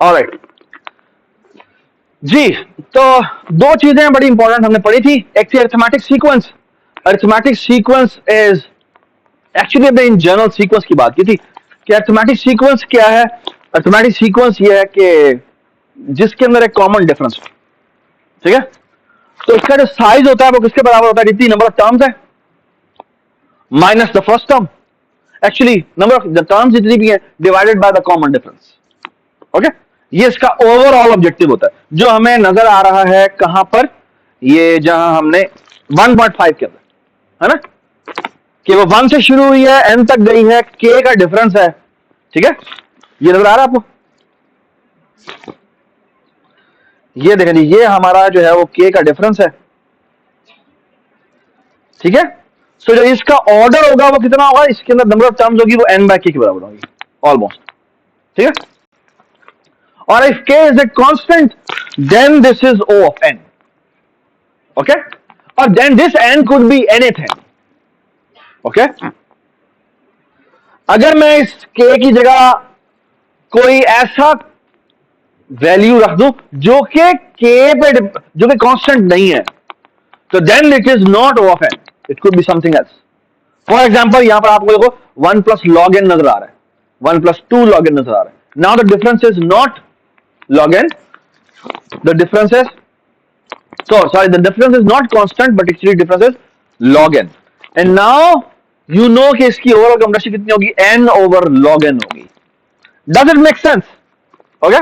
Alright जी, तो दो चीजें बड़ी इंपॉर्टेंट हमने पढ़ी थी। एक थी arithmetic sequence. Arithmetic sequence is actually हमने इन जनरल सीक्वेंस की बात की थी कि अरिथमेटिक सीक्वेंस क्या है। अरिथमेटिक सीक्वेंस ये है कि जिसके अंदर एक कॉमन डिफरेंस हो, ठीक है। तो इसका जो साइज होता है वो किसके बराबर होता है? जितनी नंबर ऑफ टर्म्स है minus the first term, actually number of the terms जितनी भी है divided by the common difference. Okay, ये इसका ओवरऑल ऑब्जेक्टिव होता है जो हमें नजर आ रहा है कहां पर, ये जहां हमने 1.5 के अंदर, है ना, कि वो 1 से शुरू हुई है n तक गई है, k का डिफरेंस है, ठीक है। ये नजर आ रहा है आपको? ये देखें, ये हमारा जो है वो k का डिफरेंस है, ठीक है। सो जो इसका ऑर्डर होगा वो कितना होगा, इसके अंदर नंबर ऑफ टर्म्स होगी वो n/k के बराबर होगी ऑलमोस्ट, ठीक है। और if k is a constant then this is O of n, okay. और then this n could be anything, okay. अगर मैं इस k की जगह कोई ऐसा वैल्यू रख दूं जो कि k पे जो कि कांस्टेंट नहीं है, तो then it is not O of n, it could be something else. For example यहां पर आपको देखो 1 प्लस log n नजर आ रहा है, 1 प्लस 2 log n नजर आ रहा है। Now the difference is not log n, the difference is sorry, the difference is not constant but actually difference is log n, and now you know कि इसकी overall complexity कितनी होगी, n over log n होगी। Does it make sense? Okay?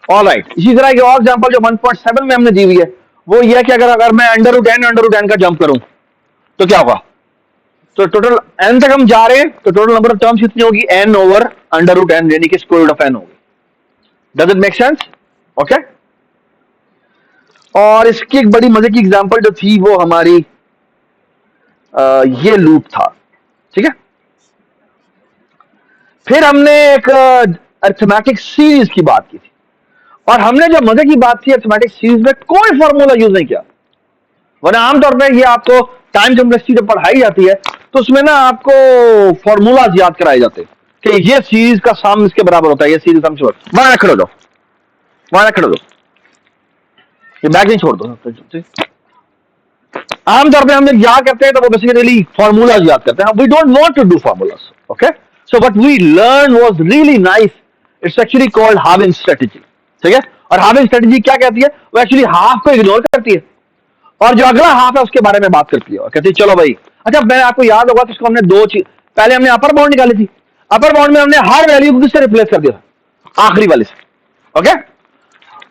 All right. इसी तरह की और example जो 1.7 में हमने दी हुई है वो ये है कि अगर मैं √n का जंप करूं तो क्या होगा, तो टोटल n तक हम जा रहे हैं तो टोटल नंबर ऑफ टर्म्स कितनी होगी, n over √n, यानी कि स्क्वायर रूट ऑफ n होगी। Does it make sense? Okay? और इसकी एक बड़ी मजे की एग्जांपल जो थी वो हमारी ये लूप था, ठीक है। फिर हमने एक अरिथमेटिक सीरीज की बात की थी, और हमने जो मजे की बात थी अरिथमेटिक सीरीज में कोई फॉर्मूला यूज नहीं किया, वरना आमतौर पर ये आपको टाइम कॉम्प्लेक्सिटी जब पढ़ाई जाती है तो उसमें ना आपको फॉर्मूलाज याद कराए जाते हैं कि ये सीरीज का सम इसके बराबर होता है, ये सीरीज सम वहां खड़े हो जाओ, वहां खड़े हो जाओ, ये बैग नहीं छोड़ दो। आमतौर पे हम जब याद करते हैं तो वो बेसिकली फॉर्मूलाज याद करते हैं, we don't want to do formulas, okay. So what we learn was really nice, it's actually called having strategy, ठीक है। और हाविंग स्ट्रेटजी क्या कहती है, वो एक्चुअली हाफ को इग्नोर करती है और जो अगला हाफ है उसके बारे में बात करती है, कहती है चलो भाई। अच्छा, मैं आपको याद होगा तो इसको हमने दो चीज, पहले हमने अपर बाउंड निकाली थी, अपर बाउंड में हमने हर वैल्यू को किससे रिप्लेस कर दिया, आखिरी वाले से, ओके।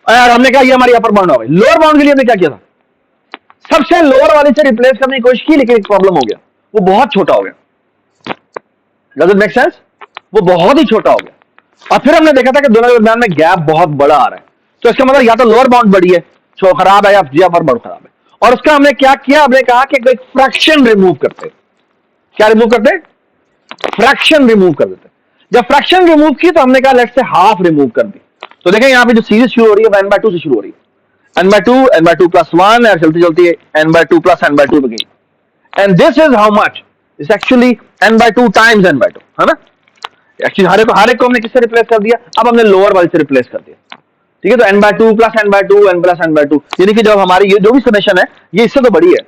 और हमने कहा ये हमारी अपर बाउंड हो गई। लोअर बाउंड के लिए हमने क्या किया था, सबसे लोअर वाले से रिप्लेस करने की कोशिश की, लेकिन एक प्रॉब्लम हो गया, वो बहुत छोटा हो गया। Does it make sense? वो बहुत ही छोटा हो गया। और फिर हमने देखा था कि दोनों के दरमियान में गैप बहुत बड़ा आ रहा है, तो इसका मतलब या तो लोअर बाउंड बड़ी है जो खराब है या अपर बाउंड खराब है। और उसका हमने क्या किया, हमने कहा कि एक फ्रैक्शन रिमूव करते। क्या रिमूव करते? फ्रैक्शन रिमूव कर देते। जब फ्रैक्शन रिमूव की तो हमने कहा लेट्स से हाफ रिमूव कर दी। तो देखें यहाँ पे जो सीरीज शुरू हो रही है वो n/2 से शुरू हो रही है, n/2 plus 1 और चलती चलती n/2 plus n/2 पे गई, and this is how much, it's actually n/2 times n/2, है ना। एक्चुअली हर एक को हमने किससे रिप्लेस कर दिया, अब हमने लोअर वाले से रिप्लेस कर दिया, ठीक है। तो n/2 plus n/2 n plus n/2, यानी कि जब हमारी ये जो भी समेशन है ये इससे तो बड़ी है,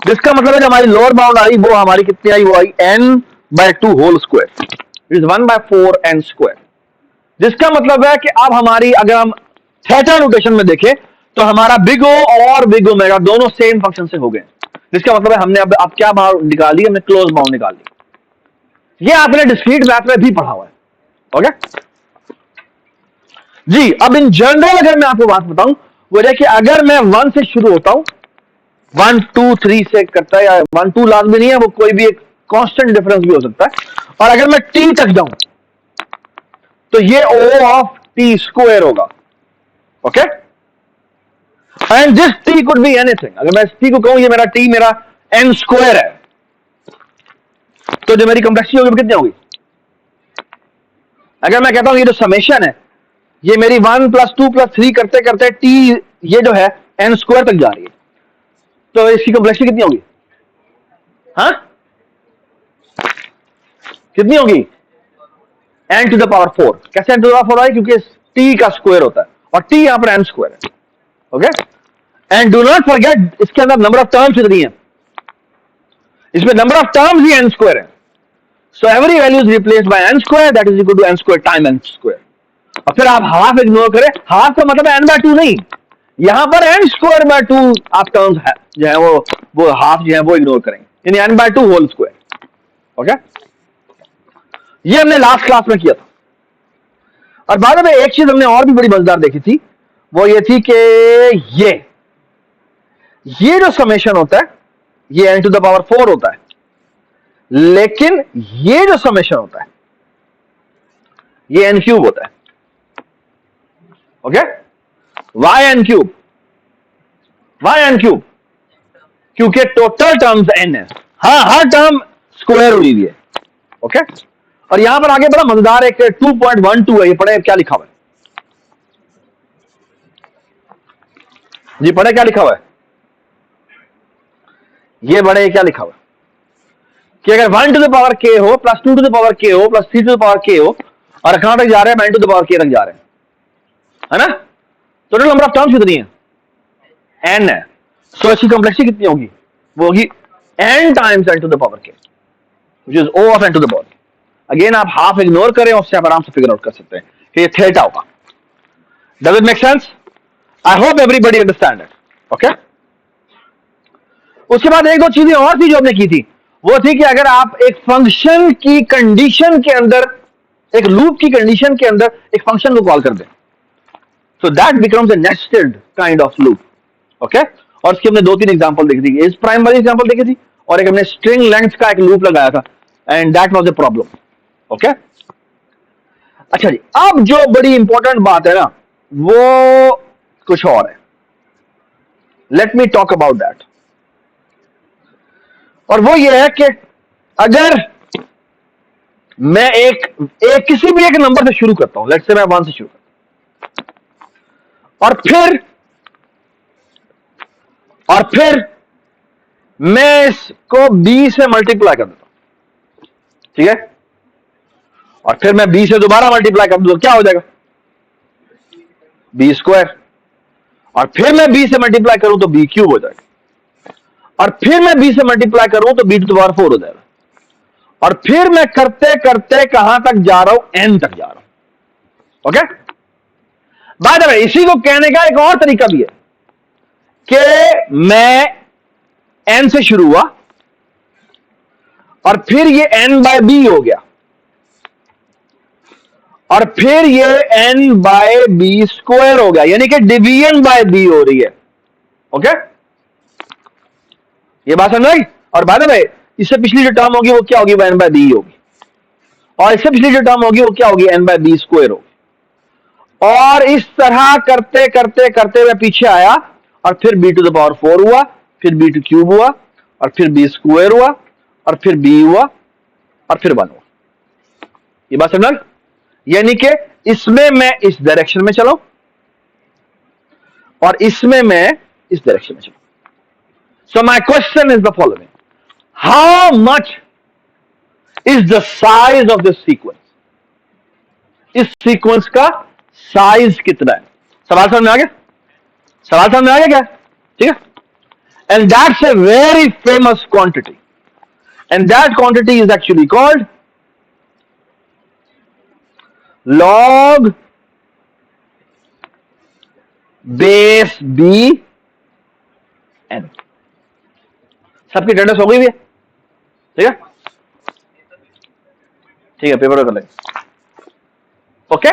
जिसका मतलब है जो हमारी लोअर बाउंड आई वो हमारी कितनी आई, वो आई n/2 whole square, it is 1/4 n square. जिसका मतलब है कि अब हमारी, अगर हम थीटा नोटेशन में देखें तो हमारा बिग ओ और बिग ओमेगा दोनों सेम फंक्शन से हो गए, जिसका मतलब है हमने अब क्या बाउंड निकाली, हमने क्लोज बाउंड निकाल ली। ये आपने डिस्क्रीट मैथ में भी पढ़ा हुआ है, ओके जी। अब इन जनरल अगर मैं आपको बात बताऊं वो है कि अगर मैं 1 से शुरू होता हूं, 1 2 3 से करता है, या 1 2 लाजमी नहीं है, वो कोई भी एक कांस्टेंट डिफरेंस भी हो सकता है, और अगर मैं t तक जाऊं तो ये O ऑफ t स्क्वायर होगा, okay. And this t could be anything, अगर मैं इस t को कहूं ये मेरा t मेरा n स्क्वायर है, तो जो मेरी कॉम्प्लेक्सिटी होगी वो कितनी होगी। अगर मैं कहता हूं ये जो समेशन है ये मेरी 1 plus 2 plus 3 करते करते t ये जो है n स्क्वायर तक जा रही है, तो इसकी कॉम्प्लेक्सिटी कितनी होगी, हाँ कितनी होगी, n टू द पावर 4। कैसे n टू द पावर 4 है? क्योंकि t का स्क्वायर होता है और t यहां पर n स्क्वायर है। Okay, and do not forget इसके अंदर नंबर ऑफ टर्म्स कितनी है, इसमें नंबर ऑफ टर्म्स ही n स्क्वायर है। So every value is replaced by n square, that is equal to n square time n square. और फिर आप हाफ इग्नोर करें, हाफ का मतलब n बाय 2 नहीं, यहां पर n स्क्वायर बाय 2 आप टर्म्स है जो है वो हाफ जो है वो इग्नोर करेंगे, यानी n by 2 whole square. Okay, ये हमने लास्ट क्लास में किया था। और बाद में एक चीज हमने और भी बड़ी मजेदार देखी थी, वो ये थी कि ये जो समेशन होता है ये n टू द पावर 4 होता है, लेकिन ये जो समेशन होता है ये n क्यूब होता है। Okay, why n cube? Why n cube? क्योंकि टोटल टर्म्स n है, हाँ हर टर्म स्क्वायर हुई है। ओके, और यहां पर आगे बड़ा मजेदार एक 2.12 है, ये पढ़े क्या लिखा हुआ है जी, पढ़े क्या लिखा हुआ है, ये बड़े क्या लिखा हुआ है कि अगर 1 टू द पावर k हो plus 2 to the power k हो plus 3 to the power k हो और कहां तक जा रहे हैं 9 टू द पावर k तक जा रहे हैं, है ना? टोटल नंबर ऑफ टर्म्स कितनी है? n है। सो इसकी कॉम्प्लेक्सिटी कितनी होगी? वो होगी n times n to the power k, which is O of n to the power k। Again आप हाफ इग्नोर करें, उससे आप आराम से फिगर आउट कर सकते हैं कि ये थीटा होगा। Does it make sense? I hope everybody understand it. Okay, उसके बाद एक दो चीजें और थी जो हमने की थी, वो थी कि अगर आप एक फंक्शन की कंडीशन के अंदर, एक लूप की कंडीशन के अंदर एक फंक्शन को कॉल कर दें, so that becomes a nested kind of loop. Okay, और इसकी हमने 2-3 एग्जांपल देखी थी, इस प्राइम वाली एग्जांपल देखी थी, और एक हमने स्ट्रिंग लेंथ का एक लूप लगाया था, and that was a problem. Okay, अच्छा जी, अब जो बड़ी इंपॉर्टेंट बात है ना वो कुछ और है। Let me talk about that. और वो ये है कि अगर मैं एक किसी भी एक नंबर से शुरू करता हूं, लेट्स से मैं 1 से शुरू करता हूं, और फिर मैं इसको b से मल्टीप्लाई कर देता हूं, ठीक है, और फिर मैं b से दोबारा मल्टीप्लाई कर दूं तो क्या हो जाएगा? b square. और फिर मैं b से मल्टीप्लाई करूं तो b क्यूब हो जाएगा, और फिर मैं b से मल्टीप्लाई करूं तो b टू द पावर 4 हो जाएगा, और फिर मैं करते करते कहां तक जा रहा हूं? n तक जा रहा हूं। ओके, बाय द वे इसी को कहने का एक और तरीका भी है कि मैं n से शुरू हुआ और फिर ये n बाय b हो गया, और फिर ये n बाय b स्क्वायर हो गया, यानी कि डिवीजन बाय b हो रही है। ओके, ये बात समझ आई? और बाय द वे इससे पिछली जो टर्म होगी वो क्या होगी? n बाय b होगी, और इससे पिछली जो टर्म होगी वो क्या होगी? n बाय b स्क्वायर होगी। और इस तरह करते करते करते मैं पीछे आया, और फिर b टू द पावर 4 हुआ, फिर b टू क्यूब हुआ, और फिर b स्क्वायर हुआ, और फिर b हुआ, और फिर 1 हुआ। ये बात समझ? यानी कि इसमें मैं इस डायरेक्शन में चलाऊं और इसमें मैं इस डायरेक्शन में चलाऊं। So my question is the following, how much is the size of this sequence? इस सीक्वेंस का साइज कितना है? सवाल समझ में आ गया? सवाल समझ में आ गया क्या? ठीक है, and that's a very famous quantity, and that quantity is actually called log base b n। सबकी अटेंडेंस हो गई भी है? ठीक है, ठीक है, पेपर कर लेंगे। Okay,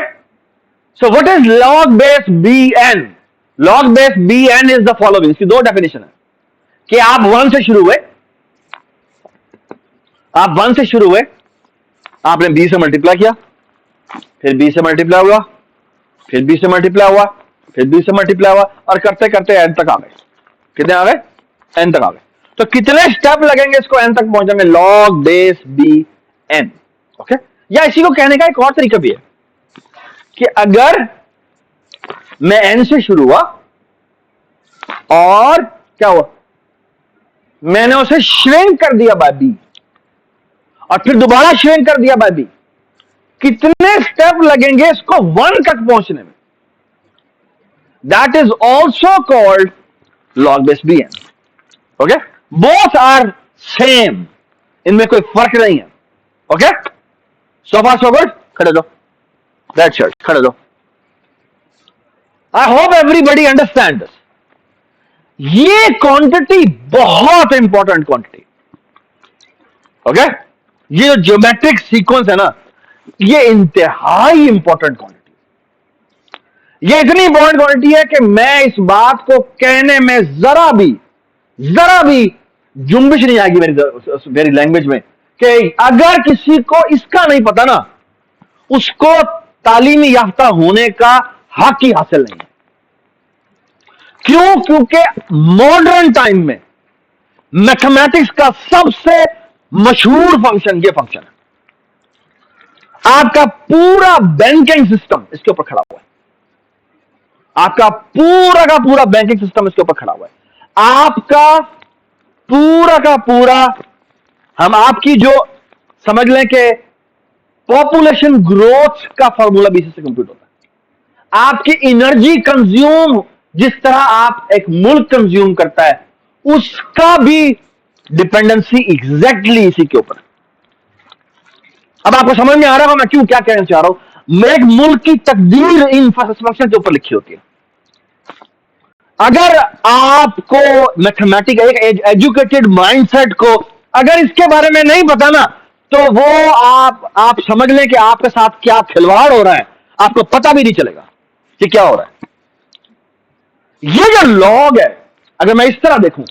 so what is log base b n? log base b n is the following. इसकी 2 डेफिनेशन है कि आप 1 से शुरू हुए, आपने b से मल्टीप्लाई किया, फिर b से मल्टीप्लाई हुआ, फिर b से मल्टीप्लाई हुआ, फिर b से मल्टीप्लाई हुआ, और करते करते n तक आ गए। कितने आ गए? n तक आ गए। तो कितने स्टेप लगेंगे इसको n तक पहुंचने में? log base b n। Okay, या इसी को कहने का एक और तरीका भी है कि अगर मैं n से शुरू हुआ और क्या हुआ, मैंने उसे श्रिंक कर दिया बाय b, और फिर दोबारा श्रिंक कर दिया बाय b, कितने स्टेप लगेंगे इसको 1 तक पहुंचने में, that is also called log base BN. Okay, both are same, इनमें कोई फर्क नहीं है. Okay, so far so good. खड़े दो, रेड शर्ट खड़े दो. I hope everybody understand this. ये क्वांटिटी बहुत इंपॉर्टेंट क्वांटिटी. ओके, ये जो ज्योमेट्रिक सीक्वेंस है ना, ये इंतहाई इंपॉर्टेंट क्वांटिटी. ये इतनी इंपॉर्टेंट क्वांटिटी है कि मैं इस बात को कहने में जरा भी जुम्बिश नहीं आएगी मेरी लैंग्वेज में कि अगर किसी को इसका नहीं पता ना, उसको तालीमी याफ्ता होने का हक ही हासिल नहीं है. क्यों? क्योंकि मॉडर्न टाइम में मैथमेटिक्स का सबसे मशहूर फंक्शन ये फंक्शन है. आपका पूरा बैंकिंग सिस्टम इसके ऊपर खड़ा हुआ है. आपका पूरा का पूरा बैंकिंग सिस्टम इसके ऊपर खड़ा हुआ है. आपका पूरा का पूरा, हम आपकी जो समझ लें कि पॉपुलेशन ग्रोथ का फॉर्मूला भी इससे कंप्यूट होता है. आपकी एनर्जी कंज्यूम, जिस तरह आप एक मुल्क कंज्यूम करता है, उसका भी डिपेंडेंसी एग्जैक्टली इसी के ऊपर. अब आपको समझ में आ रहा है मैं क्यों क्या कहना चाह रहा हूं. मैं एक मुल्क की तकदीर इंफ्रास्ट्रक्चर के ऊपर लिखी होती है. अगर आपको मैथमेटिक्स, एक एजुकेटेड माइंडसेट को अगर इसके बारे में नहीं पता ना, तो वो आप समझ लें कि आपके साथ क्या खिलवाड़ हो रहा है, आपको पता भी नहीं चलेगा कि क्या हो रहा है. ये जो लॉग है, अगर मैं इस तरह देखूं,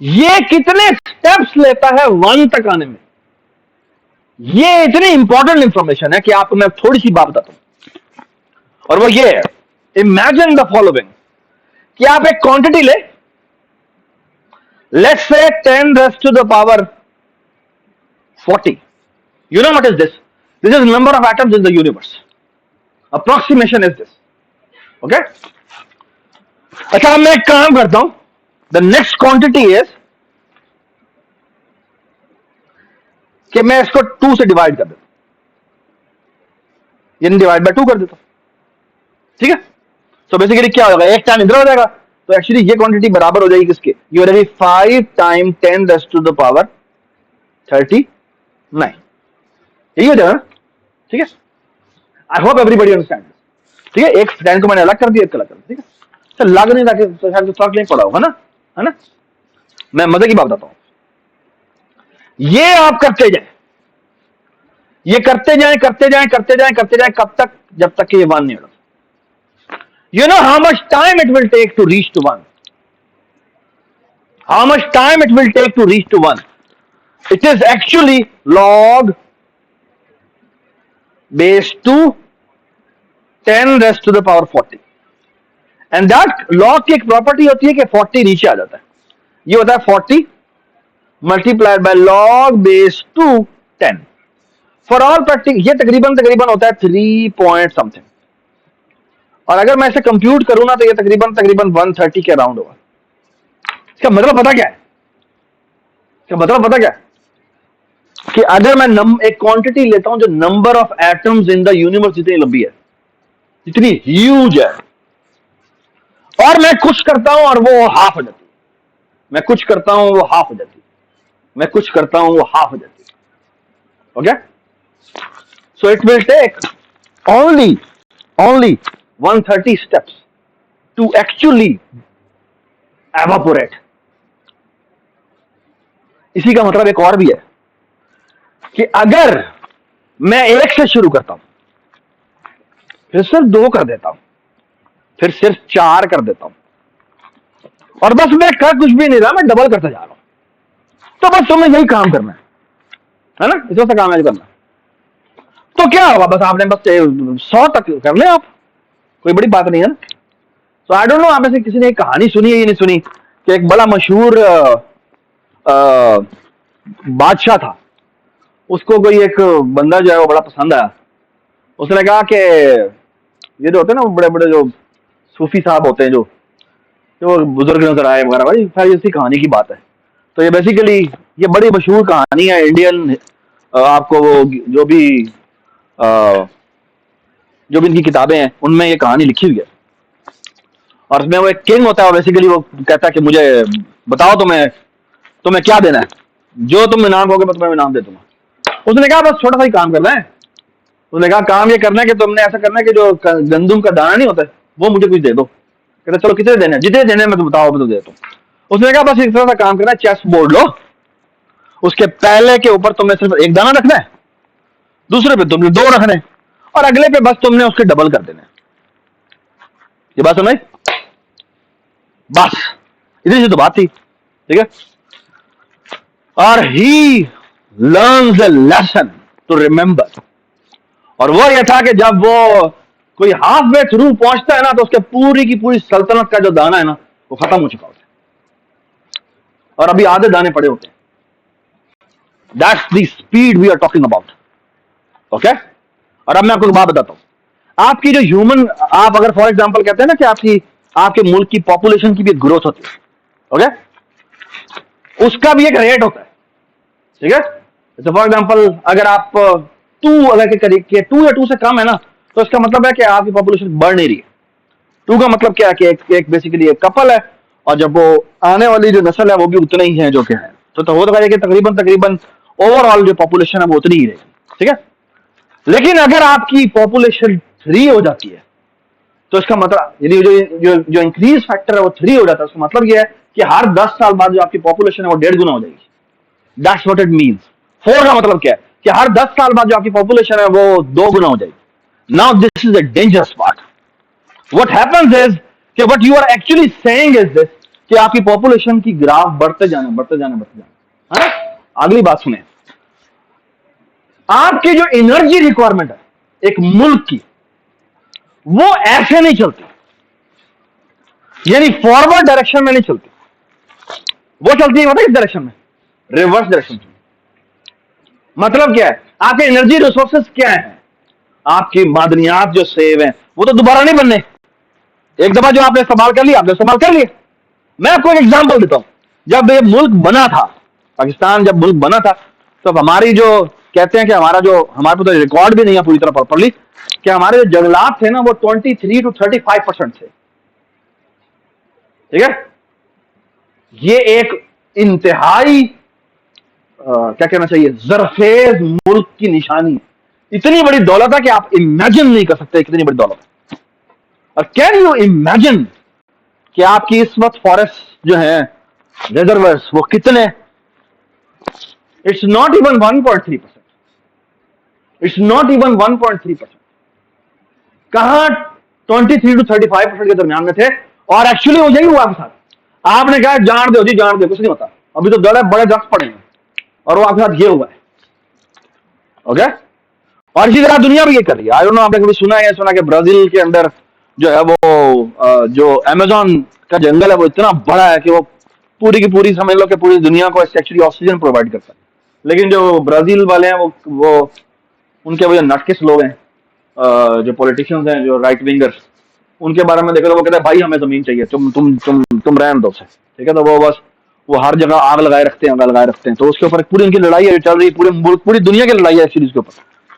ये कितने स्टेप्स लेता है 1 तक आने में. ये इतनी इंपॉर्टेंट इंफॉर्मेशन है कि आपको मैं थोड़ी सी बात बताता हूं, और वो ये है. इमेजिन द फॉलोइंग कि आप एक क्वांटिटी ले, let's say 10 raise to the power 40. You know what is this? This is number of atoms in the universe. Approximation is this. Okay, अच्छा, मैं एक काम करता हूं. द नेक्स्ट क्वांटिटी इज कि मैं इसको 2 से डिवाइड कर देता हूं, यानी डिवाइड बाय 2 कर देता हूं. ठीक है, तो बेसिकली क्या होगा, एक टाइम इधर हो जाएगा, तो एक्चुअली ये क्वांटिटी बराबर हो जाएगी किसके? ये हो जाएगी 5 time 10 raise to the power 39. यही हो जाएगा ना. ठीक है, आई होप एवरीबॉडी अंडरस्टैंड. ठीक है, एक 10 को मैंने अलग कर दिया, एक अलग कर दिया. ठीक है, तो लग नहीं रहा कि शायद फर्क नहीं पड़ा होगा ना, है ना. मैं मजे की बात बताता हूं. ये आप करते जाए, ये करते जाएं, कब तक? जब तक कि ये 1 नहीं होगा. You know how much time it will take to reach to 1? How much time it will take to reach to 1? It is actually log base 2 10 raised to the power 40. And that log की एक property होती है कि 40 नीचे आ जाता है. ये होता है 40 multiplied by log base 2 10. For all practice ये तकरीबन होता है 3 point something. और अगर मैं इसे कंप्यूट करूं ना, तो ये तकरीबन 130 के अराउंड होगा. इसका मतलब पता क्या है? इसका मतलब पता क्या है? कि अगर मैं एक क्वांटिटी लेता हूं जो number of atoms in the universe जितनी लंबी है, जितनी ह्यूज है, और मैं कुछ करता हूं और वो हाफ हो जाती है, मैं कुछ करता हूं वो हाफ हो जाती है, मैं कुछ करता हूं वो हाफ हो जाती है. Okay, so it will take only 130 steps to actually evaporate. इसी का मतलब एक और भी है कि अगर मैं 1 से शुरू करता हूं, फिर सिर्फ 2 कर देता हूं, फिर सिर्फ 4 कर देता हूं, और बस मैं कर कुछ भी नहीं रहा, मैं डबल करता जा रहा हूं, तो बस तुम्हें यही काम करना है ना. इस वजह से काम है करना. तो क्या होगा, बस आपने बस 100 तक कर ले, आप कोई बड़ी बात नहीं है ना. तो आई डोंट नो आप में से किसी ने एक कहानी सुनी है या नहीं सुनी कि एक बड़ा मशहूर बादशाह था. उसको कोई एक बंदा जो है वो बड़ा पसंद आया. उसने कहा कि ये जो होते हैं ना बड़े बड़े जो सूफी साहब होते हैं, जो बुजुर्ग नजर आए वगैरह, भाई सारी इसी कहानी की बात है. तो ये बेसिकली ये बड़ी मशहूर कहानी है इंडियन. आपको वो जो भी जो भी इनकी किताबें हैं उनमें ये कहानी लिखी हुई है। और उसमें वो एक किंग होता है, बेसिकली वो कहता है कि मुझे बताओ तुम्हें क्या देना है, जो तुम इनाम कहोगे मैं तुम्हें इनाम दे दूंगा। उसने कहा बस छोटा सा ही काम करना है। उसने कहा काम ये करना है कि तुमने ऐसा करना है कि जो गंदुम का दाना नहीं होता है वो मुझे कुछ दे दो। कहते चलो कितने देने, जितने देने मैं तुम बताओ मैं तो देता हूँ। उसने कहा बस इस तरह सा काम करना है, चेस बोर्ड लो, उसके पहले के ऊपर तुमने सिर्फ एक दाना रखना है, दूसरे पे तुमने दो रखने, और अगले पे बस तुमने उसके डबल कर देना है। ये बात समझ? बस इतनी सी तो बात थी, ठीक है। और he learns a lesson to remember. और वो ये था कि जब वो कोई हाफ वे थ्रू पहुंचता है ना तो उसके पूरी की पूरी सल्तनत का जो दाना है ना वो खत्म हो चुका होता है और अभी आधे दाने पड़े होते हैं। That's the speed we are talking about, okay. और अब मैं आपको एक बात बताता हूं, आपकी जो ह्यूमन, आप अगर फॉर एग्जांपल कहते हैं ना कि आपके मुल्क की पॉपुलेशन की भी ग्रोथ होती है, ओके, उसका भी एक रेट होता है, ठीक है। जैसे फॉर एग्जांपल अगर आप टू अगर के टू या टू से कम है ना तो इसका मतलब है कि आपकी पॉपुलेशन बढ़ नहीं रही है। टू का मतलब क्या है कि एक बेसिकली एक कपल है और जब वो आने वाली जो नस्ल है वो भी उतने ही है जो कि है, तो हो तो कि तकरीबन ओवरऑल जो पॉपुलेशन है वो उतनी ही रहेगी, ठीक है। लेकिन अगर आपकी पॉपुलेशन 3 हो जाती है तो इसका मतलब यानी जो इंक्रीज फैक्टर है वो 3 हो जाता है, उसका मतलब ये है कि हर 10 साल बाद जो आपकी पॉपुलेशन है वो 1.5 गुना हो जाएगी। That's what it means. 4 का मतलब क्या है कि हर 10 साल बाद जो आपकी पॉपुलेशन है वो 2 गुना हो जाएगी। Now this is the dangerous part. What happens is कि what you are actually saying is this कि आपकी पॉपुलेशन की ग्राफ बढ़ते जाना है। अगली बात सुने, आपकी जो एनर्जी रिक्वायरमेंट है एक मुल्क की वो ऐसे नहीं चलती, यानी फॉरवर्ड डायरेक्शन में नहीं चलती, वो चलती है मतलब इस डायरेक्शन में, रिवर्स डायरेक्शन में। मतलब क्या है, आपके एनर्जी रिसोर्सेस क्या है, आपकी मादनियात जो सेव है वो तो दोबारा नहीं बनने। एक दफा जो आपने इस्तेमाल कर लिया आपने इस्तेमाल कर लिया। मैं आपको एक एग्जांपल देता हूं, जब ये मुल्क बना था, पाकिस्तान जब मुल्क बना था, तो हमारी जो कहते हैं कि हमारे पास तो रिकॉर्ड भी नहीं है पूरी तरह प्रॉपरली कि हमारे जो जंगलात थे ना वो 23 to 35% थे, ठीक है। ये एक इंतहाई क्या कहना चाहिए जरखेज मुल्क की निशानी है। इतनी बड़ी दौलत है कि आप इमेजिन नहीं कर सकते कितनी बड़ी दौलत है। और कैन यू इमेजिन कि आपकी इस वक्त फॉरेस्ट जो है रिजर्वर्स वो कितने, it's not even 1.3%, it's not even 1.3%। कहां 23 to 35% के दरमियान में थे। और एक्चुअली हो जाएगी वो आपके साथ, आपने कहा जान दो जी जान दो, कुछ नहीं होता, अभी तो बड़े ड्रग्स पड़े हैं और वो आपके साथ ये हुआ है, ओके। और इसी तरह दुनिया भी ये कर रही है। आई डोंट नो आपने कभी सुना कि ब्राजील के अंदर जो है वो जो अमेज़न का जंगल है वो इतना बड़ा है कि वो पूरी की पूरी समझ लो कि पूरी दुनिया को एक्चुअली ऑक्सीजन प्रोवाइड करता है। लेकिन जो ब्राजील वाले हैं वो उनके वो जो नटकिस लोग हैं, जो पॉलिटिशियंस हैं, जो राइट विंगर्स, उनके बारे में देखो तो वो कहते हैं भाई हमें जमीन चाहिए, तुम रहने दो से, ठीक है। तो वो बस वो हर जगह आग लगाए रखते हैं, तो उसके ऊपर पूरी उनकी लड़ाई है, चल रही पूरी दुनिया की लड़ाई है एक्चुअली इसके ऊपर।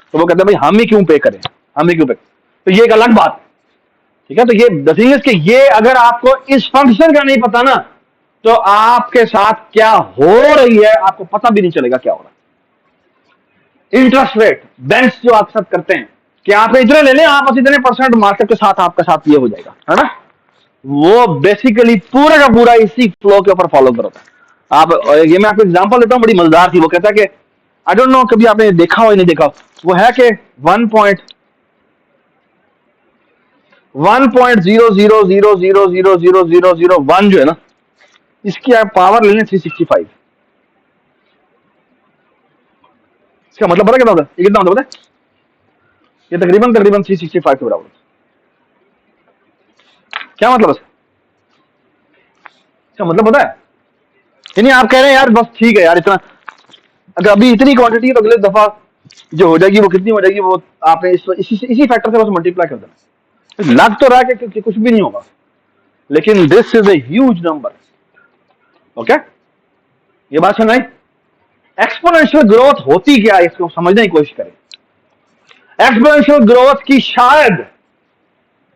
तो वो कहते हैं भाई हम ही क्यों पे करें, तो ये एक अलग बात, ठीक है। तो ये द थिंग इज कि ये अगर आपको इस फंक्शन का नहीं पता ना तो आपके साथ क्या हो रही है आपको पता भी नहीं चलेगा क्या हो रहा है। इंटरेस्ट रेट बैंक्स जो आपके साथ करते हैं कि आप इतने ले लें, आप इतने % मार्केट के साथ आपके साथ ये हो जाएगा, है ना। वो बेसिकली पूरा का पूरा इसी फ्लो के ऊपर फॉलो करता है। ये मैं आपको एग्जांपल देता हूं, बड़ी मजेदार थी। वो कहता है कि आई डोंट नो कभी आपने देखा हो या नहीं देखा, वो है कि 1.000000001 जो है ना, इसकी आप पावर ले लें 365। इसका मतलब पता कितना होता है, ये कितना होता है, ये तकरीबन 365 के बराबर। क्या मतलब है इसका मतलब पता है, यानी आप कह रहे हैं यार बस ठीक है यार, इतना अगर अभी इतनी क्वांटिटी है तो अगले दफा जो हो जाएगी वो कितनी हो जाएगी, वो आपने इसी फैक्टर से बस मल्टीप्लाई कर देना। लग तो रहा है कि कुछ भी नहीं होगा, लेकिन this is a huge number, okay. ये बात सुनाई, एक्सपोनेंशियल ग्रोथ होती क्या है इसको समझने की कोशिश करें। एक्सपोनेंशियल ग्रोथ की शायद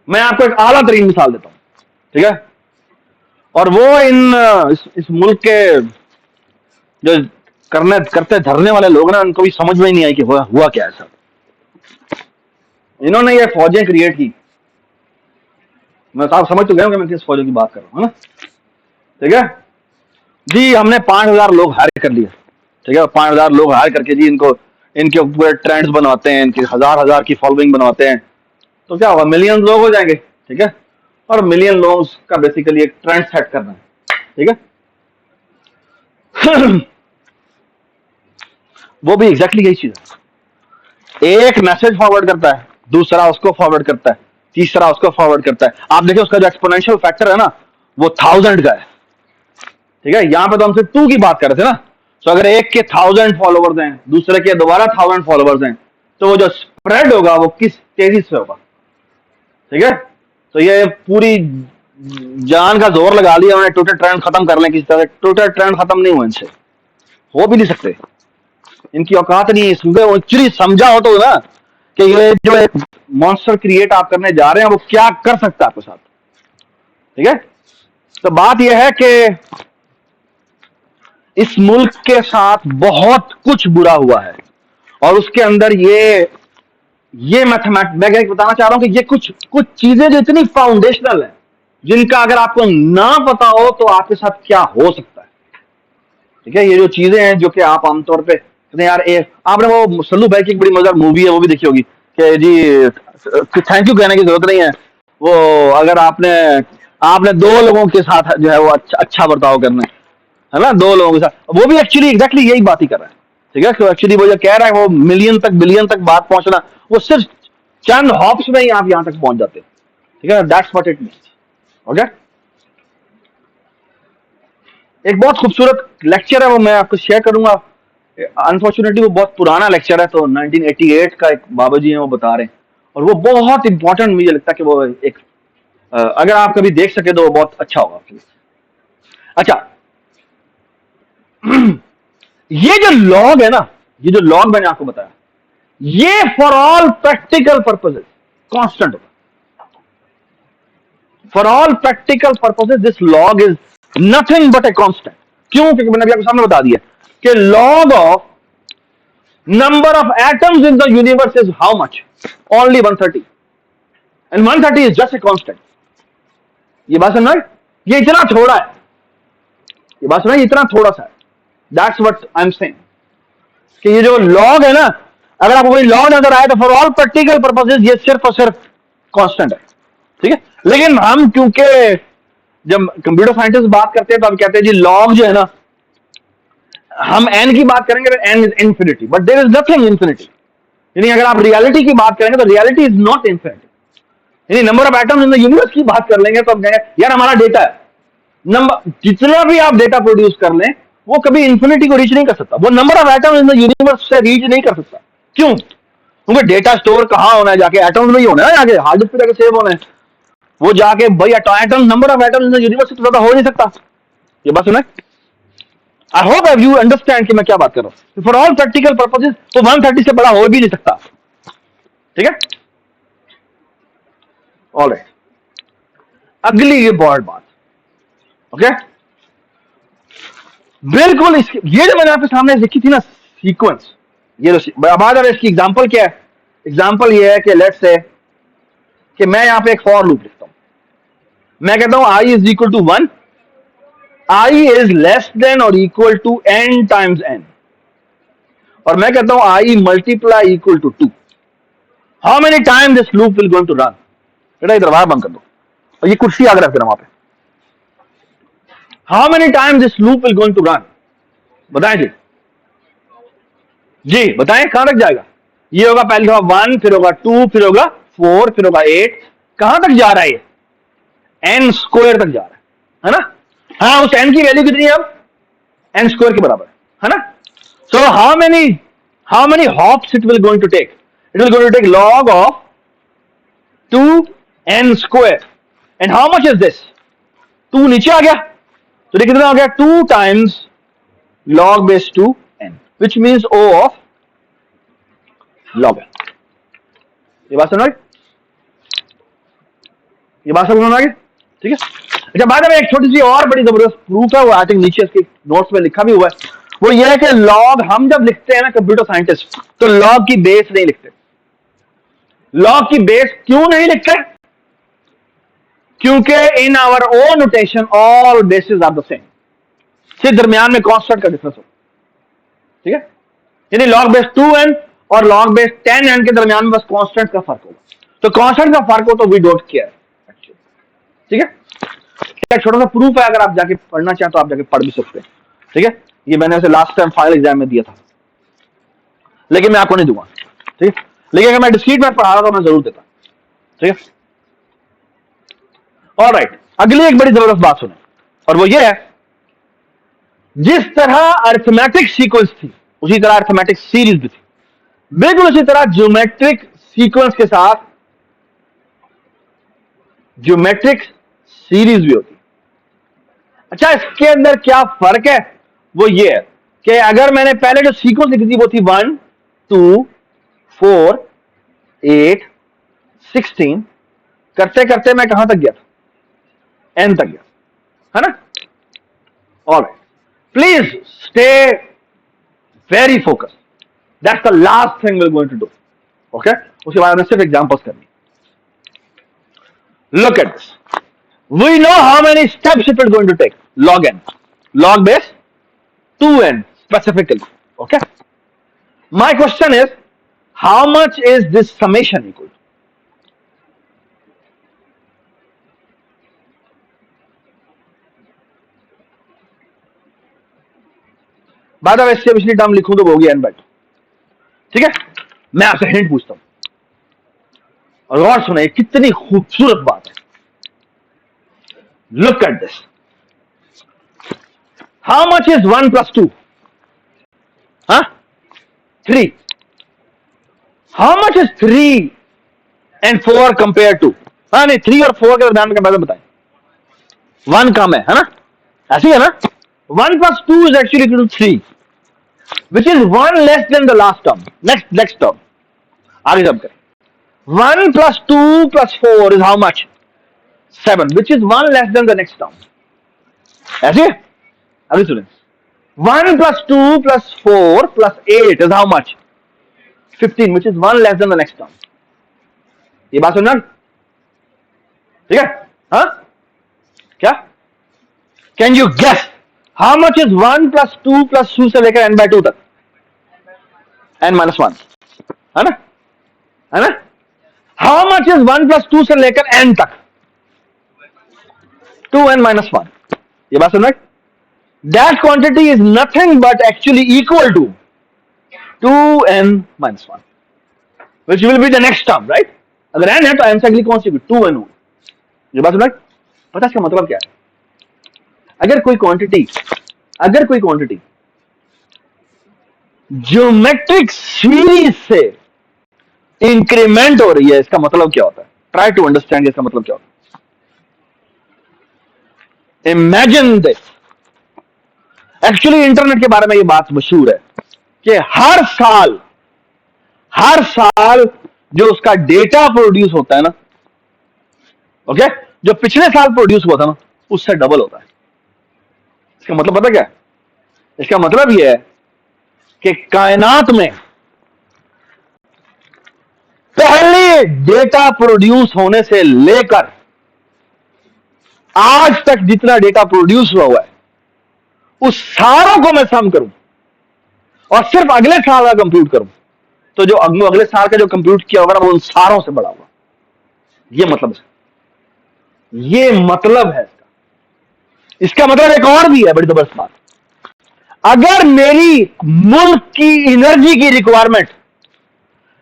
मैं आपको एक आला तरीन मिसाल देता हूं, ठीक है, और वो इस मुल्क के जो करते धरने वाले लोग ना, उनको भी समझ में ही नहीं आई कि हुआ क्या है सब। इन्होंने ये फौजें क्रिएट की, मैं आप समझ तो गए कि मैं किस फौजों की बात कर रहा हूं, है ना, ठीक है जी। हमने 5,000 लोग हायर कर लिए, ठीक है, 5,000 लोग हायर करके जी इनके पूरे ट्रेंड्स बनवाते हैं, इनके हजार की फॉलोइंग बनवाते हैं, तो क्या होगा, मिलियन लोग हो जाएंगे, ठीक है, और मिलियन लोग का बेसिकली एक ट्रेंड सेट करना है, ठीक है। वो भी एग्जैक्टली यही चीज है, एक मैसेज फॉरवर्ड करता है, दूसरा उसको फॉरवर्ड करता है, तीसरा उसको फॉरवर्ड करता है। आप देखिए उसका जो एक्सपोनेंशियल फैक्टर है ना, वो 1000 का है, ठीक है। यहां पे तो हमसे 2 की बात कर रहे थे ना, तो अगर एक के 1000 फॉलोवर्स हैं, दूसरे के दोबारा 1000 फॉलोवर्स हैं, तो वो जो स्प्रेड होगा वो किस तेजी से होगा, ठीक है। तो ये पूरी जान का जोर लगा लिया उन्हें ट्विटर ट्रेंड खत्म कर लें किसी तरह। ट्विटर ट्रेंड खत्म नहीं हुए इनसे, हो भी नहीं सकते, इनकी औकात नहीं है इसमें। एक्चुअली समझा हो तो ना कि ये जो एक मॉन्स्टर क्रिएट आप करने जा रहे हैं वो क्या कर सकता है आपके साथ, ठीक है। तो बात यह है कि इस मुल्क के साथ बहुत कुछ बुरा हुआ है, और उसके अंदर ये मैथमेटिक्स, मैं बताना चाह रहा हूं कि ये कुछ चीजें जो इतनी फाउंडेशनल है, जिनका अगर आपको ना पता हो तो आपके साथ क्या हो सकता है, ठीक है। ये जो चीजें हैं जो कि आप आमतौर पे यार, आपने वो सल्लू भाई की एक बड़ी मजेदार मूवी है, वो भी देखी होगी कि जी थैंक यू कहने की जरूरत नहीं है, वो अगर आपने 2 लोगों के साथ जो है वो अच्छा बर्ताव करना है ना, 2 लोगों के साथ, वो भी एक्चुअली एग्जैक्टली यही बात ही कर रहा है, ठीक है। तो एक्चुअली वो जो कह रहा है वो मिलियन तक बिलियन तक बात पहुंचना, वो सिर्फ चंद हॉप्स में ही आप यहां तक पहुंच जाते हैं, ठीक है। That's what it means, okay. एक बहुत खूबसूरत लेक्चर है, वो मैं आपको शेयर करूंगा। अनफॉर्चुनेटली वो बहुत पुराना लेक्चर है, तो 1988 का एक बाबा जी हैं वो बता रहे हैं, और वो बहुत इंपॉर्टेंट मुझे लगता है कि वो एक अगर आप कभी देख सके तो वो बहुत अच्छा होगा आपके लिए। अच्छा, ये जो लॉग है ना, ये जो लॉग मैंने आपको बताया, ये for all practical purposes constant होगा। For all practical purposes this log is nothing but a constant. क्यों? क्योंकि मैंने अभी आपके सामने बता दिया कि log of number of atoms in the universe is how much? Only 130, and 130 is just a constant. ये बात समझ, ये इतना थोड़ा है, ये बात समझ, इतना थोड़ा सा है। That's what I'm saying कि ये जो log है ना, अगर आपको कोई log नजर आए तो फॉर ऑल प्रैक्टिकल पर्पसेस ये सिर्फ और सिर्फ कांस्टेंट है, ठीक है। लेकिन हम क्योंकि जब कंप्यूटर साइंटिस्ट बात करते हैं तो हम कहते हैं जी log जो है ना, हम n की बात करेंगे तो n is infinity, but there is nothing infinity. यानी अगर आप रियलिटी की बात करेंगे तो रियलिटी इज नॉट इंफिनिटी। यानी number of atoms in the universe की बात कर लेंगे तो हम कहेंगे यार हमारा डेटा है, नंबर जितना भी आप डेटा प्रोड्यूस कर लें वो कभी इंफिनिटी को रीच नहीं कर सकता। वो number of atoms in the universe से रीच नहीं कर सकता। क्यों? क्योंकि डेटा स्टोर कहां होना है, जाके एटम्स में ही होना है, जाके हार्ड डिस्क पे जाके सेव होना है। वो जाके भाई atom, number of atoms in the universe से तो ज्यादा हो नहीं सकता। ये बात सुना? आई होप यू अंडरस्टैंड कि मैं क्या बात कर रहा हूं। फॉर ऑल प्रैक्टिकल पर्पसेस तो 130 से बड़ा हो भी नहीं सकता, ठीक है। ऑलराइट, अगली ये बहुत बात, ओके। बिल्कुल ये जो मैंने आपके सामने लिखी थी ना सीक्वेंस, ये जो अब आ जा रहा है, इसकी एग्जांपल क्या है? एग्जांपल ये है कि लेट्स से कि मैं यहां पे एक फॉर लूप लिखता हूं। मैं कहता हूं I is equal to 1, I is less than और equal to n times n, और मैं कहता हूं I multiply equal to 2। How many time this loop will going to run? बेटा इधर बाहर बंद कर दो, और ये कुर्सी आगे रख देना वहां पे। How many time this loop will going to run? बताएं जी, जी बताएं, कहां तक जाएगा? ये होगा पहले होगा 1, फिर होगा 2, फिर होगा 4, फिर होगा 8। कहां तक जा रहा है ये? n स्क्वायर तक जा रहा है ना। हाँ, उस n की वैल्यू कितनी है अब? n स्क्वायर के बराबर है ना। So how many hops it will going to take? It will going to take log of 2n square, and how much is this? 2 नीचे आ गया तो ये कितना हो गया? 2 times log base 2n, which means O of log n, ये बात समझ आ गई? ये बात समझ आ गई? ठीक है। अच्छा, बाद में एक छोटी सी और बड़ी जबरदस्त प्रूफ है, वो आई थिंक नीचे इसके नोट्स में लिखा भी हुआ है। वो ये है कि लॉग हम जब लिखते हैं ना कंप्यूटर साइंटिस्ट, तो लॉग की बेस नहीं लिखते। लॉग की बेस क्यों नहीं लिखते? क्योंकि in our own notation all basis are the same, सिर्फ दरमियान में कांस्टेंट का डिफरेंस हो। ठीक है, यानी log बेस 2n और log बेस 10n के दरमियान में बस कांस्टेंट का फर्क होगा। तो कांस्टेंट का फर्क हो तो वी डोंट केयर। ठीक है, एक छोटा सा प्रूफ है, अगर आप जाके पढ़ना चाहें तो आप जाके पढ़ भी सकते हैं। ठीक है, ये मैंने उसे लास्ट टाइम फाइनल एग्जाम में दिया था, लेकिन मैं आपको नहीं दूंगा। ठीक है, लेकिन अगर मैं डिस्क्रीट में पढ़ा रहा तो मैं जरूर देता। ठीक है, ऑलराइट, अगली एक बड़ी जबरदस्त बात सुने, और वो ये है, जिस तरह अरिथमेटिक सीक्वेंस थी उसी तरह अरिथमेटिक सीरीज भी थी। बिल्कुल उसी तरह ज्योमेट्रिक सीक्वेंस के साथ ज्योमेट्रिक सीरीज भी होती। अच्छा, इसके अंदर क्या फर्क है? वो ये है कि अगर मैंने पहले जो सीक्वेंस लिखी थी वो थी 1 2 4 8 16, करते करते मैं कहां तक गया था? n तक गया, है ना? Alright, please stay very focus, that's the last thing we are going to do. Okay, उसके बाद में सिर्फ एग्जांपल्स करनी। Look at this. We know how many steps it is going to take. Log n. Log base 2n specifically. Okay. My question is, how much is this summation equal to? बाद में इससे पिछली term लिखूं तो होगी n/2। ठीक है, मैं आपसे हिंट पूछता हूं और गौर सुने, कितनी खूबसूरत बात है। Look at this. How much is 1 plus 2? Huh? 3. How much is 3 and 4 compared to? हाँ नहीं, 3 और 4 के दरमियान में क्या बताएं? 1 कम है ना? ऐसी है ना? 1 plus 2 is actually equal to 3, which is 1 less than the last term. Next term. आगे जब करें, 1 plus 2 plus 4 is how much? 7, which is 1 less than the next term. ऐसी है? अभी सुने, 1 plus 2 plus 4 plus 8 is how much? 15, which is 1 less than the next term. ये बात सुनना, ठीक है? हाँ, क्या? Can you guess how much is 1 plus 2 plus 2 से लेकर n/2 तक? n-1, है ना? है ना? How much is 1 plus 2 से लेकर n तक? 2n-1. ये बात सुनना, that quantity is nothing but actually equal to 2n-1, which will be the next term, right? अगर n है तो n से अगली कौन सी भी 2n होगी। ये बात सुनना, पता इसका मतलब क्या है? अगर कोई क्वांटिटी ज्योमेट्रिक सीरीज से इंक्रीमेंट हो रही है, इसका मतलब क्या होता है? ट्राई टू अंडरस्टैंड इसका मतलब क्या होता है। Imagine this. एक्चुअली इंटरनेट के बारे में ये बात मशहूर है कि हर साल जो उसका डेटा प्रोड्यूस होता है ना, ओके, जो पिछले साल प्रोड्यूस हुआ था ना, उससे डबल होता है। इसका मतलब पता क्या है? इसका मतलब यह है कि कायनात में पहले डेटा प्रोड्यूस होने से लेकर आज तक जितना डेटा प्रोड्यूस हुआ है, उस सारों को मैं सम करूं और सिर्फ अगले साल का कंप्यूट करूं, तो जो अगले साल का जो कंप्यूट किया होगा ना, वो उन सारों से बड़ा होगा। ये मतलब है इसका मतलब एक और भी है बड़ी जबरदस्त बात। अगर मेरी मुल्क की एनर्जी की रिक्वायरमेंट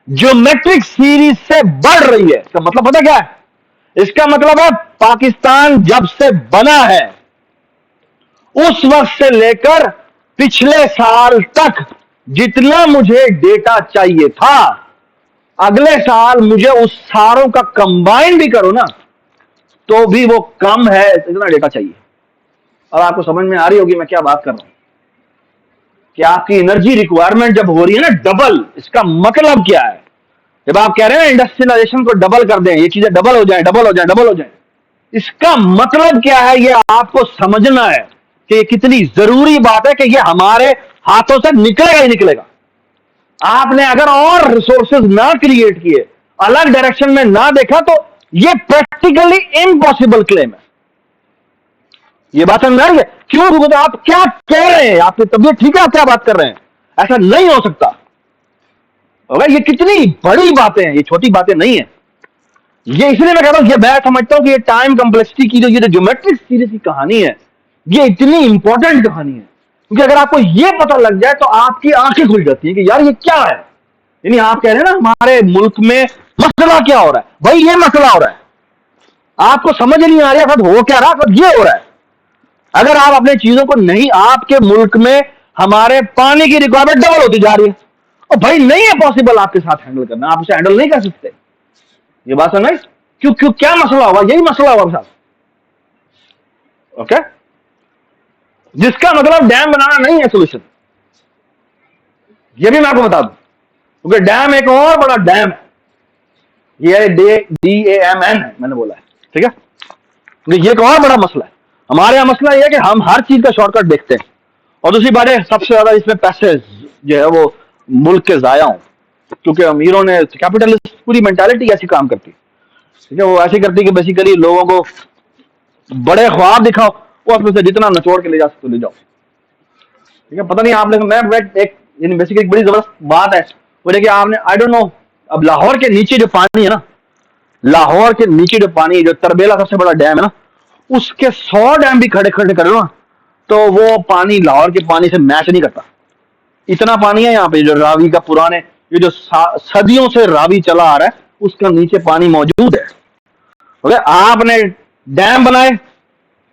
ज्योमेट्रिक सीरीज से बढ़ रही है, इसका मतलब पता क्या है? इसका मतलब है पाकिस्तान जब से बना है उस वक्त से लेकर पिछले साल तक जितना मुझे डेटा चाहिए था, अगले साल मुझे उस सारों का कंबाइन भी करो ना, तो भी वो कम है, इतना डेटा चाहिए। अब आपको समझ में आ रही होगी मैं क्या बात कर रहा हूं कि आपकी एनर्जी रिक्वायरमेंट जब हो रही है ना डबल, इसका मतलब क्या है? जब आप कह रहे हैं इंडस्ट्रियलाइजेशन को डबल कर दें, ये चीजें डबल हो जाए, डबल हो जाए, डबल हो जाए, इसका मतलब क्या है? ये आपको समझना है कि ये कितनी जरूरी बात है कि ये हमारे हाथों से निकलेगा ही निकलेगा। आपने अगर और रिसोर्सेज ना क्रिएट किए, अलग डायरेक्शन में ना देखा, तो ये प्रैक्टिकली इम्पॉसिबल क्लेम है। ये बात समझ आ रही है? क्यों? क्योंकि तो आप क्या कह रहे हैं, आपकी तबीयत ठीक है, आप क्या बात कर रहे हैं? ऐसा नहीं हो सकता। ओके, ये कितनी बड़ी बातें हैं, ये छोटी बातें नहीं है। ये इसलिए मैं कहता हूं, ये मैं समझता हूं कि ये टाइम कम्प्लेक्सिटी की ये जो ज्योमेट्रिक सीरीज की कहानी है, ये इतनी इंपॉर्टेंट कहानी है, क्योंकि अगर आपको ये पता लग जाए तो आपकी आंखें खुल जाती हैं कि यार ये क्या है। यानी आप कह रहे हैं ना हमारे मुल्क में मसला क्या हो रहा है, भाई ये मसला हो रहा है, आपको समझ नहीं आ रहा है हो क्या रहा है, ये हो रहा है। अगर आप अपने चीजों को नहीं, आपके मुल्क में हमारे पानी की रिक्वायरमेंट डबल होती जा रही है, और भाई नहीं है पॉसिबल आपके साथ हैंडल करना, आप इसे हैंडल नहीं कर सकते। ये बात समझ? क्यों क्यों क्या मसला होगा? यही मसला होगा साहब। ओके, जिसका मतलब डैम बनाना नहीं है सोल्यूशन, ये भी मैं आपको बता दूं, क्योंकि डैम एक और बड़ा डैम है, ये DAMN है, मैंने बोला है, ठीक है। क्योंकि ये एक और बड़ा मसला है। हमारे यहां मसला यह है कि हम हर चीज का शॉर्टकट देखते हैं, और दूसरी बात है सबसे ज्यादा इसमें पैसे जो है वो मुल्क के जाया हों, क्योंकि अमीरों ने, कैपिटलिस्ट पूरी मेंटालिटी ऐसी काम करती है, ठीक है। वो ऐसी करती है कि बेसिकली लोगों को बड़े ख्वाब दिखाओ, वो उसमें से जितना नचोड़ के ले जा सकते ले जाओ, ठीक है। पता नहीं आपने, मैं एक बेसिकली एक बड़ी जबरदस्त बात है वो देखिए आपने, आई डोंट नो, अब लाहौर के नीचे जो पानी है ना, लाहौर के नीचे जो पानी, जो तरबेला सबसे बड़ा डैम है ना, उसके 100 डैम भी खड़े खड़े करो ना, तो वो पानी लाहौर के पानी से मैच नहीं करता। इतना पानी है यहाँ पे, जो रावी का पुराने, ये जो सदियों से रावी चला आ रहा है, उसका नीचे पानी मौजूद है। ओके, आपने डैम बनाए,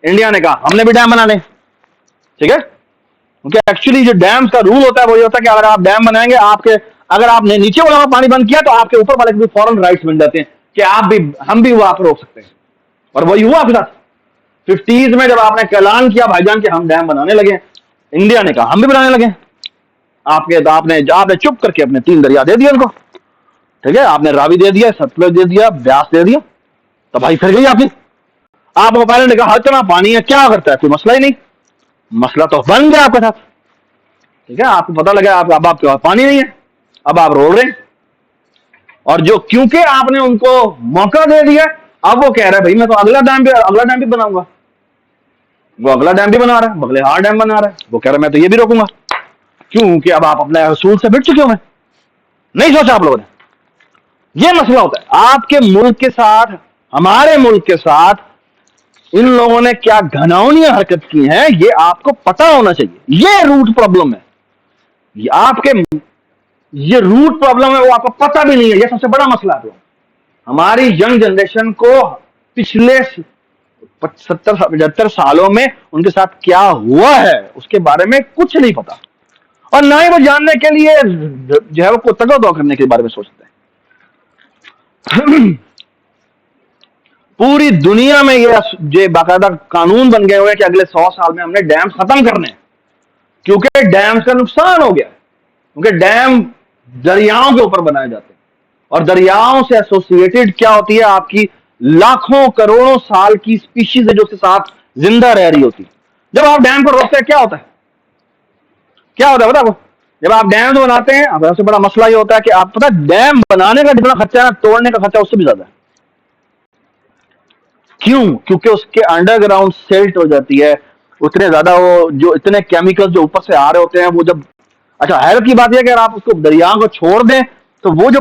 इंडिया ने कहा हमने भी डैम बनाने, ठीक है। क्योंकि एक्चुअली जो डैम्स का रूल होता है वो ये होता है कि अगर आप डैम बनाएंगे, आपके, अगर आपने नीचे वाला पानी बंद किया तो आपके ऊपर वाले के भी फॉरन राइट्स मिल जाते हैं कि आप भी, हम भी वहां पर रोक सकते हैं। और वही हुआ आपके साथ 50s में, जब आपने ऐलान किया भाईजान कि हम डैम बनाने लगे, इंडिया ने कहा हम भी बनाने लगे, आपके तो आपने चुप करके अपने 3 दरिया दे दिए उनको, ठीक है। आपने रावी दे दिया, सतलुज दे दिया, ब्यास दे दिया, तो भाई फिर गई आपकी। आपको पहले ने कहा इतना पानी है, क्या करता है, कोई मसला ही नहीं, मसला तो बन गया आपके साथ, ठीक है। आपको पता लगा अब आपके पास पानी नहीं है, अब आप रोल रहे हैं, और जो क्योंकि आपने उनको मौका दे दिया, अब वो कह रहा है भाई मैं तो अगला डैम भी बनाऊंगा। वो अगला डैम भी बना रहा है, बगलेहार डैम बना रहा है, वो कह रहा है मैं तो ये भी रोकूंगा। क्योंकि अब आप अपने असूल से भिड़ चुके हो, मैं नहीं सोचा आप लोगों ने। ये मसला होता है आपके मुल्क के साथ, हमारे मुल्क के साथ इन लोगों ने क्या घनावनी हरकत की है, ये आपको पता होना चाहिए। ये रूट प्रॉब्लम है, ये आपके, ये रूट प्रॉब्लम है, वो आपको पता भी नहीं है। ये सबसे बड़ा मसला है। हमारी यंग जनरेशन को पिछले 70-75 सालों में उनके साथ क्या हुआ है उसके बारे में कुछ नहीं पता, और ना ही वो जानने के लिए जो है वो तगड़ो करने के बारे में सोचते हैं। पूरी दुनिया में ये बाकायदा कानून बन गए हुए हैं कि अगले 100 साल में हमने डैम खत्म करने हैं, क्योंकि डैम का नुकसान हो गया, क्योंकि डैम दरियाओं के ऊपर बनाए जाते हैं, और दरियाओं से एसोसिएटेड क्या होती है, आपकी लाखों करोड़ों साल की स्पीशीज है जो उसके साथ जिंदा रह रही होती है। जब आप डैम को रोकते हैं क्या होता है, क्या होता है बताओ? जब आप डैम बनाते हैं, अब सबसे बड़ा मसला ये होता है कि आप पता डैम बनाने का जितना खर्चा है ना, तोड़ने का खर्चा उससे भी ज्यादा है। क्यों? क्योंकि उसके अंडरग्राउंड सिल्ट हो जाती है, उतने ज्यादा वो जो इतने केमिकल्स जो ऊपर से आ रहे होते हैं वो जब, अच्छा हैरत की बात यह कि अगर आप उसको दरियाओं को छोड़ दें तो वो जो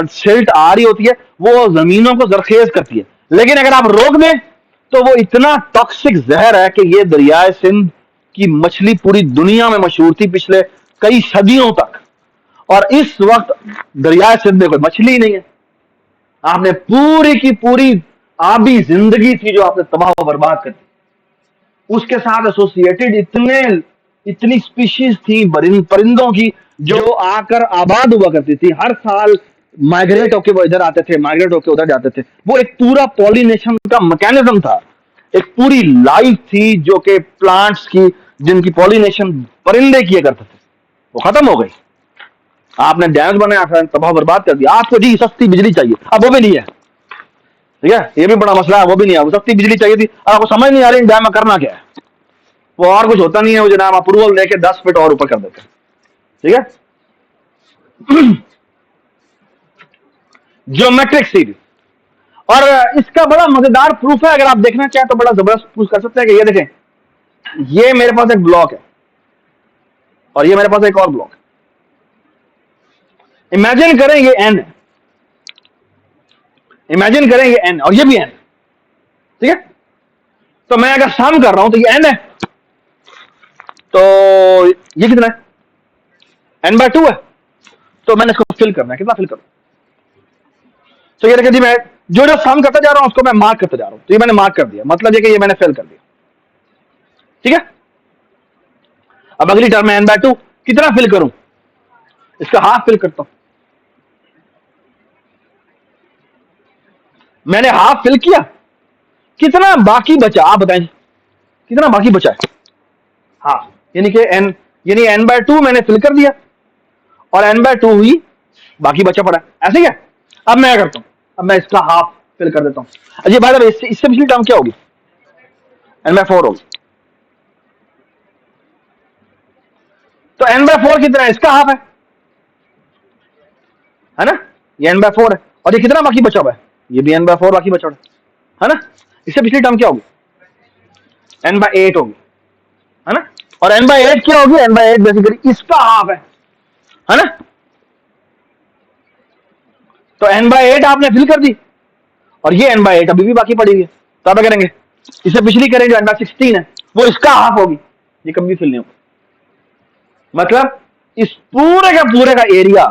सिल्ट आ रही होती है वो जमीनों को जरखेज करती है, लेकिन अगर आप रोक दें तो वो इतना टॉक्सिक जहर है कि ये दरियाए सिंध की मछली पूरी दुनिया में मशहूर थी पिछले कई सदियों तक, और इस वक्त दरियाए सिंध में कोई मछली नहीं है। आपने पूरी की पूरी आबी जिंदगी थी जो आपने तबाह व बर्बाद कर दी, उसके साथ एसोसिएटेड इतनी स्पीशीज थी परिंदों की जो आकर आबाद हुआ करती थी, हर साल माइग्रेट होकर वो इधर आते थे, माइग्रेट होकर उधर जाते थे। वो एक पूरा पॉलिनेशन का मैकेनिज्म था, एक पूरी लाइफ थी जो कि प्लांट्स की, जिनकी पॉलिनेशन परिंदे किया करते थे, वो खत्म हो गई। आपने डैम्स बनाया, तबाह बर्बाद कर दिया। आपको जी सस्ती बिजली चाहिए, अब वो भी नहीं है, ठीक है, ये भी बड़ा मसला है, वो भी नहीं है। वो सस्ती बिजली चाहिए थी, अब आपको समझ नहीं आ रही डैम में करना क्या है। वो और कुछ होता नहीं है, वो जनाब अप्रूवल लेके 10 फीट और ऊपर कर देते हैं, ठीक है। ज्योमेट्रिक सीरीज, और इसका बड़ा मजेदार प्रूफ है, अगर आप देखना चाहें तो बड़ा जबरदस्त प्रूफ कर सकते हैं कि ये देखें, ये मेरे पास एक ब्लॉक है और ये मेरे पास एक और ब्लॉक है। इमेजिन करें ये एन है, इमेजिन करें ये एन और ये भी एन, ठीक है। तो मैं अगर सम कर रहा हूं तो ये एन है, तो ये कितना है, n/2 है। तो मैंने इसको फिल करना है, कितना फिल करूं। तो ये देखिए जी, मैं जो जो सम करता जा रहा हूं उसको मैं मार्क करता जा रहा हूं, तो ये मैंने मार्क कर दिया, मतलब ये कि ये मैंने फिल कर दिया, ठीक है। अब अगली टर्म में n/2 कितना फिल करूं, इसका हाफ फिल करता हूं। मैंने हाफ फिल किया, कितना बाकी बचा आप बताएं, कितना बाकी बचा है। हाँ, यानी कि n, यानी n/2 मैंने फिल कर दिया और n/2 ही बाकी बचा पड़ा, ऐसे क्या। अब मैं क्या करता हूं, अब मैं इसका हाफ फिल कर देता हूं। अजय भाई, इससे पिछली टर्म क्या होगी, n/4 होगी। तो n/4 कितना है, इसका हाफ है ना, ये n/4 है। और ये कितना बाकी बचा हुआ है, ये भी n/4 बाकी बचा हुआ है ना। इससे पिछली टर्म क्या होगी, n/8 होगी, है ना। और n/8 क्या होगी, n/8 बेसिकली इसका हाफ है ना। तो n/8 आपने फिल कर दी और ये n/8 अभी भी बाकी पड़ी है, तो आप करेंगे, इससे पिछली करें जो n/16 है वो इसका हाफ होगी, ये कभी फिल नहीं होगी। मतलब इस पूरे का एरिया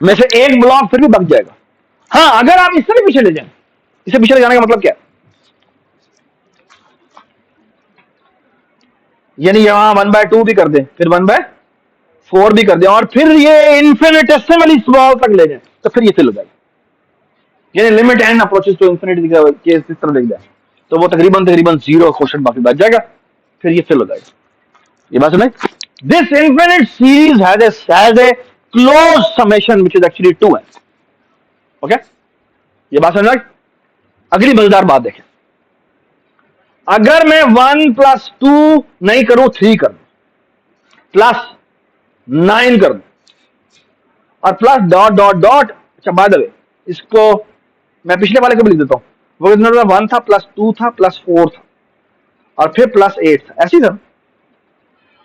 में से एक ब्लॉक फिर भी बच जाएगा। हाँ, अगर आप इससे भी पीछे ले जाए, इससे पीछे ले जाने का मतलब क्या है, यानी यहां 1/2 भी कर दें, फिर 1/4 भी कर दें और फिर ये इन्फिनिटेसिमली स्मॉल तक ले जाए, तो फिर ये फिल हो जाएगा। यानी limit and approaches to infinity के इस तरह लिख जाए तो वो तकरीबन 0 क्वेश्चन बाकी बच जाएगा, फिर ये फिल हो जाएगा। ये बात सुनाई, this infinite series has a close summation which is actually 2n। Okay, ये बात समझ। अगली मजेदार बात देखें, अगर मैं 1 + 2 नहीं करूं, 3 कर दूं, +9 कर दूं और प्लस डॉट डॉट डॉट। अच्छा, बाय द वे, इसको मैं पिछले वाले को भी लिख देता हूं, वो 1 था, +2 था, +4 था और फिर +8 था, ऐसी था।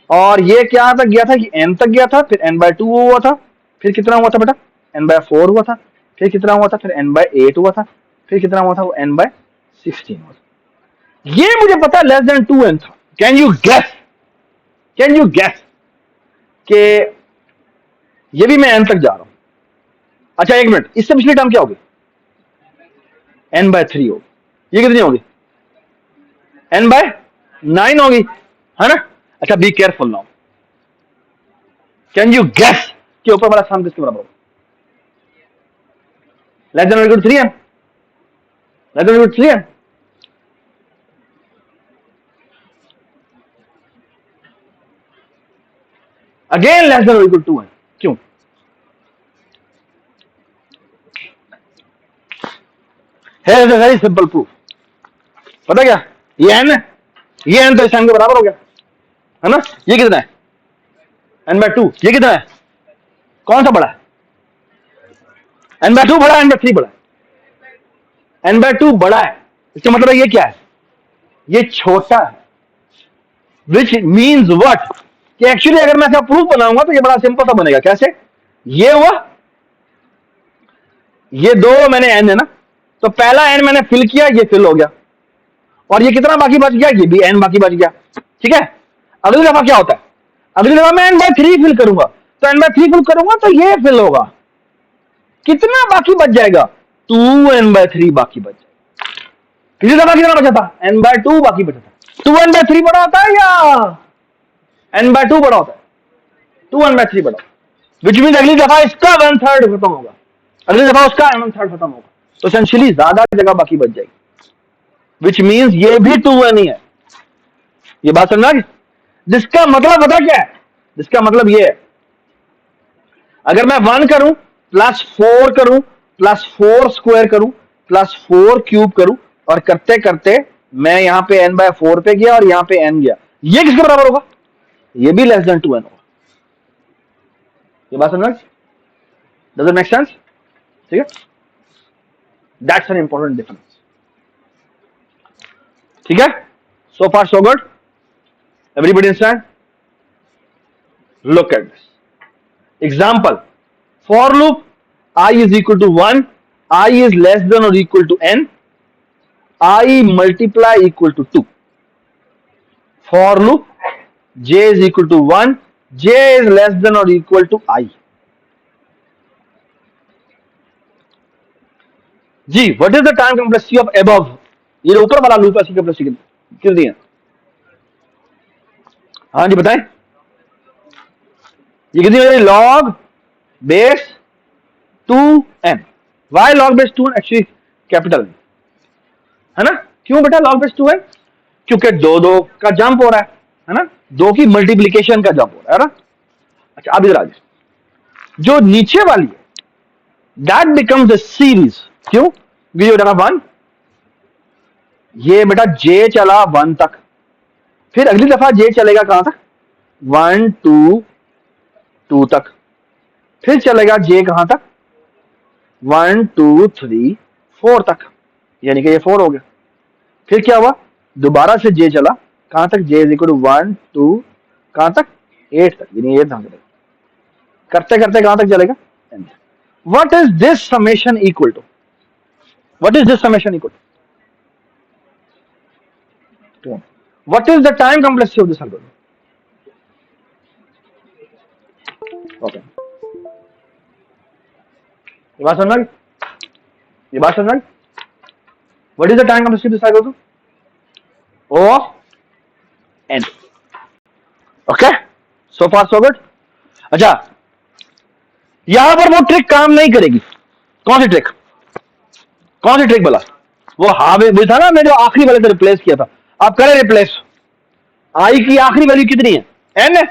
और ये क्या तक गया था कि n तक गया था, फिर n/2 हुआ था, फिर कितना हुआ था बेटा, n/4 हुआ था, फिर कितना हुआ था, फिर n/8 हुआ था, फिर कितना हुआ था, वो n/16 हुआ था। ये मुझे पता है <2n था। कैन यू गेस कि ये भी मैं n तक जा रहा हूं। अच्छा, एक मिनट, इससे पिछली टर्म क्या होगी, n/3 होगी। ये कितनी होगी, n/9 होगी, है ना। अच्छा, be careful now, can you guess कि ऊपर वाला सम किसके बराबर होगा, <3n, <3n। Again <2n। क्यों, है वेरी सिंपल प्रूफ। पता क्या, ये n है, ये n तो इस n के बराबर हो गया, है ना। ये कितना है, n/2। ये कितना है, कौन सा बड़ा है, n/2 बड़ा है, n/3 बड़ा है, n/2 बड़ा है। इसका मतलब ये क्या है, ये छोटा है, विच मीन्स व्हाट, कि एक्चुअली अगर मैं इसका प्रूफ बनाऊंगा तो ये बड़ा सिंपल सा बनेगा। कैसे, ये हुआ, ये दो मैंने n है ना, तो पहला n मैंने फिल किया, ये फिल हो गया, और ये कितना बाकी बच गया, ये भी n बाकी बच गया, ठीक है। अगली दफा क्या होता है, अगली दफा मैं n/3 फिल करूंगा, तो n/3 फिल करूंगा तो ये फिल होगा, कितना बाकी बच जाएगा, 2n/3 बाकी बच जाएगा। पिछली दफा कितना बचा था, n/2 बाकी बचा था। 2n/3 बड़ा होता है या n/2 बड़ा होता है, 2n/3 बड़ा, विच मीन अगली दफा इसका 1/3 खत्म होगा, अगली दफा उसका 1/3 खत्म होगा, तो एसेंशियली ज्यादा जगह बाकी बच जाएगी, विच मीन्स ये भी 2n ही है। ये बात समझना, जिसका मतलब पता क्या है, जिसका मतलब ये है अगर मैं 1 करूं प्लस 4 करूं प्लस 4 स्क्वायर करूं प्लस 4 क्यूब करूं और करते करते मैं यहां पे n/4 पे गया और यहां पे n गया, ये किसके बराबर होगा? ये भी लेस देन 2n होगा। ये बात समझ? Does it make sense? ठीक है, दैट्स एन इंपॉर्टेंट डिफरेंस। ठीक है, so far so good, everybody understand? Look at this example, for loop I is equal to 1, I is less than or equal to n, I multiply equal to 2. For loop, j is equal to 1, j is less than or equal to I. जी, what is the time complexity of above? ये ऊपर वाला loop ऐसी complexity कितनी है? हाँ जी बताएं, ये कितनी है? log base 2n. Why log base 2n? Actually capital है ना? क्यों बेटा log base 2n? क्योंकि 2 का जंप हो रहा है ना, 2 की मल्टीप्लीकेशन का जंप हो रहा है ना। अच्छा अब इधर आ जाए, जो नीचे वाली है दैट बिकम्स अ सीरीज। क्यों? बेटा 1, ये बेटा j चला 1 तक, फिर अगली दफा j चलेगा कहां तक? 1 2 2 तक, फिर चलेगा j कहां तक? 1 2 3 4 तक, यानी कि ये 4 हो गया। फिर क्या हुआ? दोबारा से j चला कहां तक? j इज इक्वल टू 1 2 कहां तक? 8 तक, यानी 8 तक करते करते कहां तक चलेगा? What is this summation equal to? What is this summation equal to? What is the time complexity of this algorithm? Okay, ये बात समझ? ये बात समझ? What is the time complexity of this algorithm? O of n. Okay, so far so good. अच्छा, यहां पर वो ट्रिक काम नहीं करेगी। कौन सी ट्रिक? कौन सी ट्रिक बोला? वो हावे वो था ना, मैं जो आखिरी वाले से रिप्लेस किया था। आप करें रिप्लेस, आई की आखिरी वैल्यू कितनी है? n है।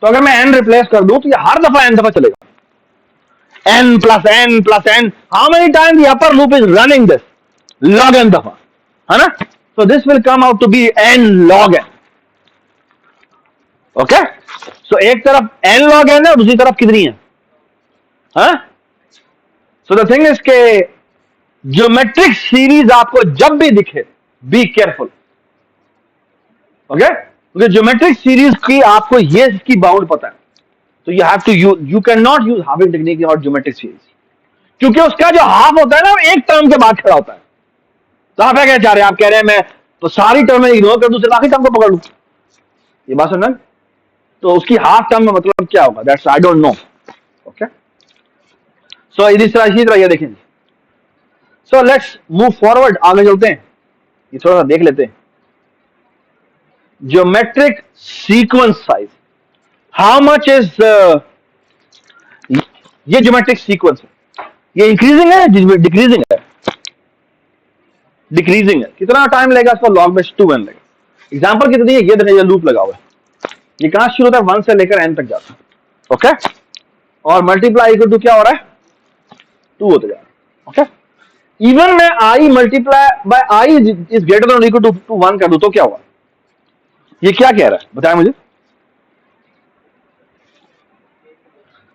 तो अगर मैं n रिप्लेस कर दूं तो ये हर दफा n दफा चलेगा। n plus n plus n, how many times the upper loop is running this? log n दफा, है ना? So this will come out to be n log n. Okay? So एक तरफ n log n है और दूसरी तरफ कितनी है? हाँ? So the thing is के ज्योमेट्रिक सीरीज आपको जब भी दिखे, बी केयरफुल। ओके? क्योंकि ज्योमेट्रिक सीरीज की आपको ये इसकी बाउंड पता है, तो you have to you can not use halving technique और ज्योमेट्रिक सीरीज, क्योंकि उसका जो हाफ होता है ना वो एक टर्म के बाद खड़ा होता है। तो आप क्या चाह रहे हैं? आप कह रहे हैं मैं तो सारी टर्म में इग्नोर कर दूं, सिर्फ आखिरी टर्म को पकड़ लूं। ये बात समझ? तो उसकी हाफ टर्म में मतलब क्या होगा? That's I don't know. Okay, so इसी तरह ये देखें। सो लेट्स मूव फॉरवर्ड, आगे चलते हैं, ये थोड़ा सा देख लेते हैं। Geometric sequence size, how much is ये ज्योमेट्रिक सीक्वेंस है, ये इंक्रीजिंग है डिक्रीजिंग है? डिक्रीजिंग है। कितना टाइम लगेगा इसको? log base 2n लगेगा। एग्जांपल कितनी है? ये देखिए, ये लूप लगा हुआ है, ये कहां शुरू होता है? 1 से लेकर n तक जाता है। ओके, और मल्टीप्लाई इक्वल टू क्या हो रहा है? 2 होते जा रहा है। ओके, इवन मैं i multiply by i is greater than equal to 1 कर दूं तो क्या होगा? ये क्या कह रहा है बताएं मुझे।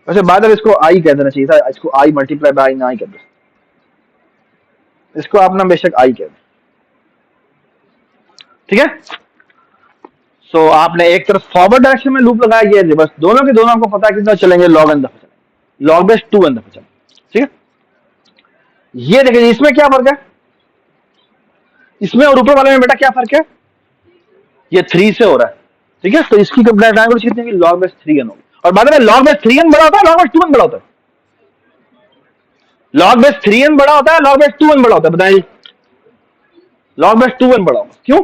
वैसे बाद में इसको i कह देना चाहिए था, इसको i मल्टीप्लाई बाय i ना ही कर दो, इसको अपना बेशक i कह दो। ठीक है, सो आपने एक तरफ फॉरवर्ड डायरेक्शन में लूप लगाया, ये रिवर्स, दोनों के दोनों आपको पता है कितना चलेंगे? log n दफा चलेंगे, log base 2n दफा चलेंगे। ठीक है, ये देखिए इसमें क्या फर्क है? इसमें और ऊपर वाले में बेटा क्या फर्क है? ये 3 से हो रहा है। ठीक है, तो इसकी टाइम कितनी होगी? log base 3n होगी। और बाद में log base 3n बड़ा होता है, log base 2n बड़ा होता है? log base 3n बड़ा होता है, log base 2n बड़ा होता है? बताइए। log base 2n बड़ा होगा। क्यों?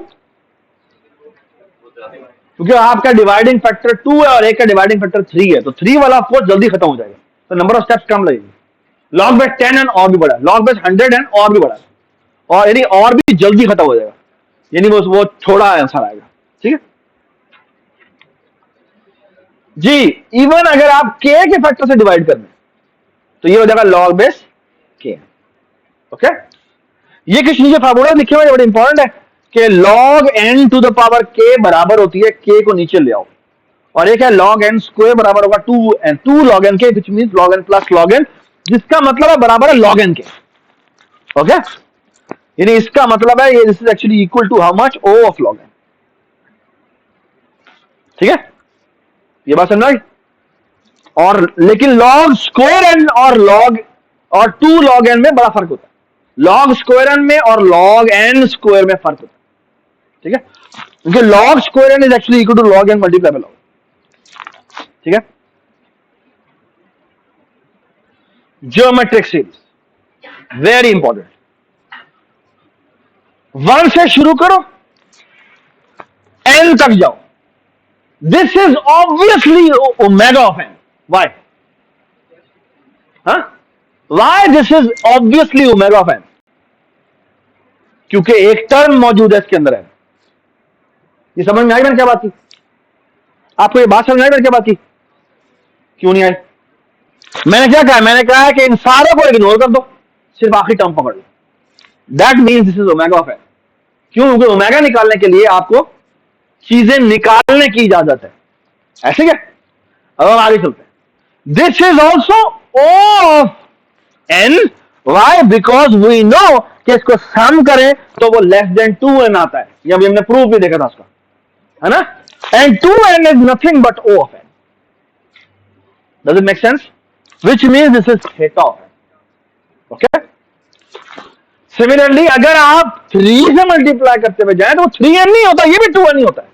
क्योंकि आपका डिवाइडिंग फैक्टर 2 है और एक का डिवाइडिंग फैक्टर 3 है, तो 3 वाला फोर्स जल्दी खत्म हो जाएगा, तो नंबर ऑफ स्टेप्स कम लगेगी। log base 10n और भी बड़ा है, log base 100n और भी बड़ा है, और यानी और भी जल्दी खत्म हो जाएगा, यानी वो थोड़ा आंसर आएगा। ठीक है, जी इवन अगर आप k के फैक्टर से डिवाइड कर दें तो ये हो जाएगा लॉग बेस k। ओके, ये कुछ नीचे फार्मूला लिखे हुए बड़े इंपॉर्टेंट है कि log n to the power k बराबर होती है k को नीचे ले आओ, और एक है log n स्क्वायर बराबर होगा 2 log n k which means log n plus log n, जिसका मतलब है बराबर है log n के। ओके, यानी इसका मतलब है ये this is actually equal to how much o of log n। ठीक है, ये बात समझ आई। और लेकिन log स्क्वायर n और log और 2 log n में बड़ा फर्क होता है। log स्क्वायर n में और log n स्क्वायर में फर्क होता है। ठीक है, क्योंकि log square n is actually equal to log n multiply by log। ठीक है, ज्योमेट्रिक सीरीज वेरी इंपॉर्टेंट। 1 से शुरू करो n तक जाओ, this is obviously omega of n। Why? Why this is obviously omega of n? क्योंकि एक term मौजूद है इसके अंदर है। ये समझ में आई मैंने क्या बात की? आपको ये बात समझ में आई मैंने क्या बात की? क्यों नहीं आई? मैंने क्या कहा? मैंने कहा है कि इन सारों को इग्नोर कर दो, सिर्फ आखिरी टर्म पकड़ लो। That means this is omega of n। क्यों? क्योंकि ओमेगा निकालने के लिए आपको चीजें निकालने की इजाजत है। ऐसे क्या? अब हम आगे चलते हैं। This is also O of n। Why? Because we know कि इसको सम करें तो वो लेस देन 2n आता है। ये अभी हमने प्रूफ भी देखा था उसका, है ना? And 2n is nothing but o of n। Does it make sense? Which means this is theta of n। Okay, similarly अगर आप 3 से मल्टीप्लाई करते हुए जाए तो वो 3n नहीं होता, ये भी 2n ही होता है।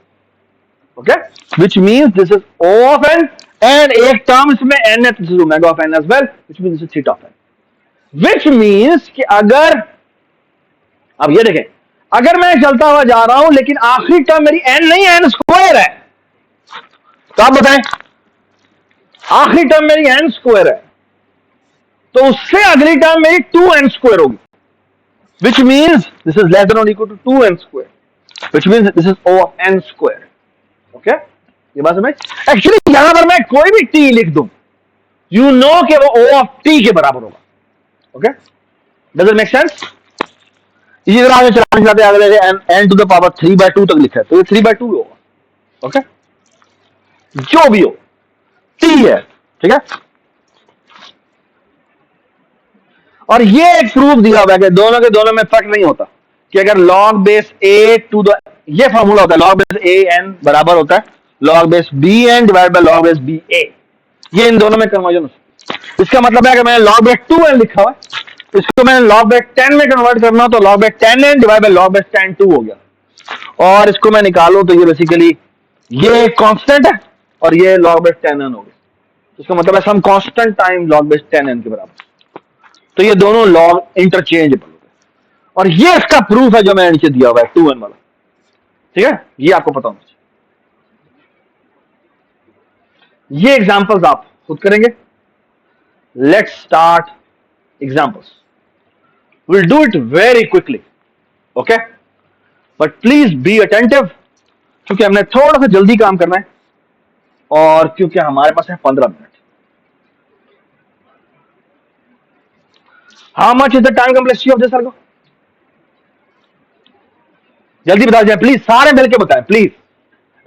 Okay, which means this is o of n and एक टर्म इसमें n है, this is omega of n as well, which means this is theta of n। Which means कि अगर अब ये देखें, अगर मैं चलता हुआ जा रहा हूं लेकिन आखिरी टर्म मेरी n नहीं है, n स्क्वायर है, तो आप बताएं आखिरी टर्म मेरी n स्क्वायर है तो उससे अगली टर्म मेरी 2n स्क्वायर होगी, which means this is less than or equal to 2n square, which means this is O of n square. Okay, ये बात समझ? एक्चुअली यहां पर मैं कोई भी t लिख दूं, you know कि वो O of t के बराबर होगा। Okay, does it make sense? इसी तरह आगे चलाते आगे n to the power 3/2 तक लिखा है तो ये 3/2 होगा। ओके, जो भी हो t है। ठीक है, और ये एक प्रूफ दिया हुआ है कि दोनों के दोनों में फर्क नहीं होता कि अगर log base a to the, ये फॉर्मूला होता है log बेस a n बराबर होता है log base b n divide by log base b a। ये इन दोनों में कन्वर्जन होता है। इसका मतलब है कि मैंने log बेस 2n लिखा हुआ है, इसको मैंने log बेस 10 में कन्वर्ट करना तो log base 10n divide by log base 10 2 हो गया, और इसको मैं निकालूं तो ये बेसिकली ये कांस्टेंट है और ये log बेस 10n हो गया। इसका मतलब है some constant time log base 10n के बराबर, तो ये दोनों लॉग इंटरचेंजेबल हो गए। और ये इसका प्रूफ है जो मैंने नीचे दिया हुआ है 2n वाला। ठीक है, ये आपको पता होना चाहिए। ये एग्जांपल्स आप खुद करेंगे। Let's start examples. Will do it very quickly. Okay, but please be attentive, क्योंकि हमने थोड़ा सा जल्दी काम करना है और क्योंकि हमारे पास है 15 minute. How much is the time complexity of this circle? जल्दी बता दीजिए प्लीज, सारे मिलकर बताएं please,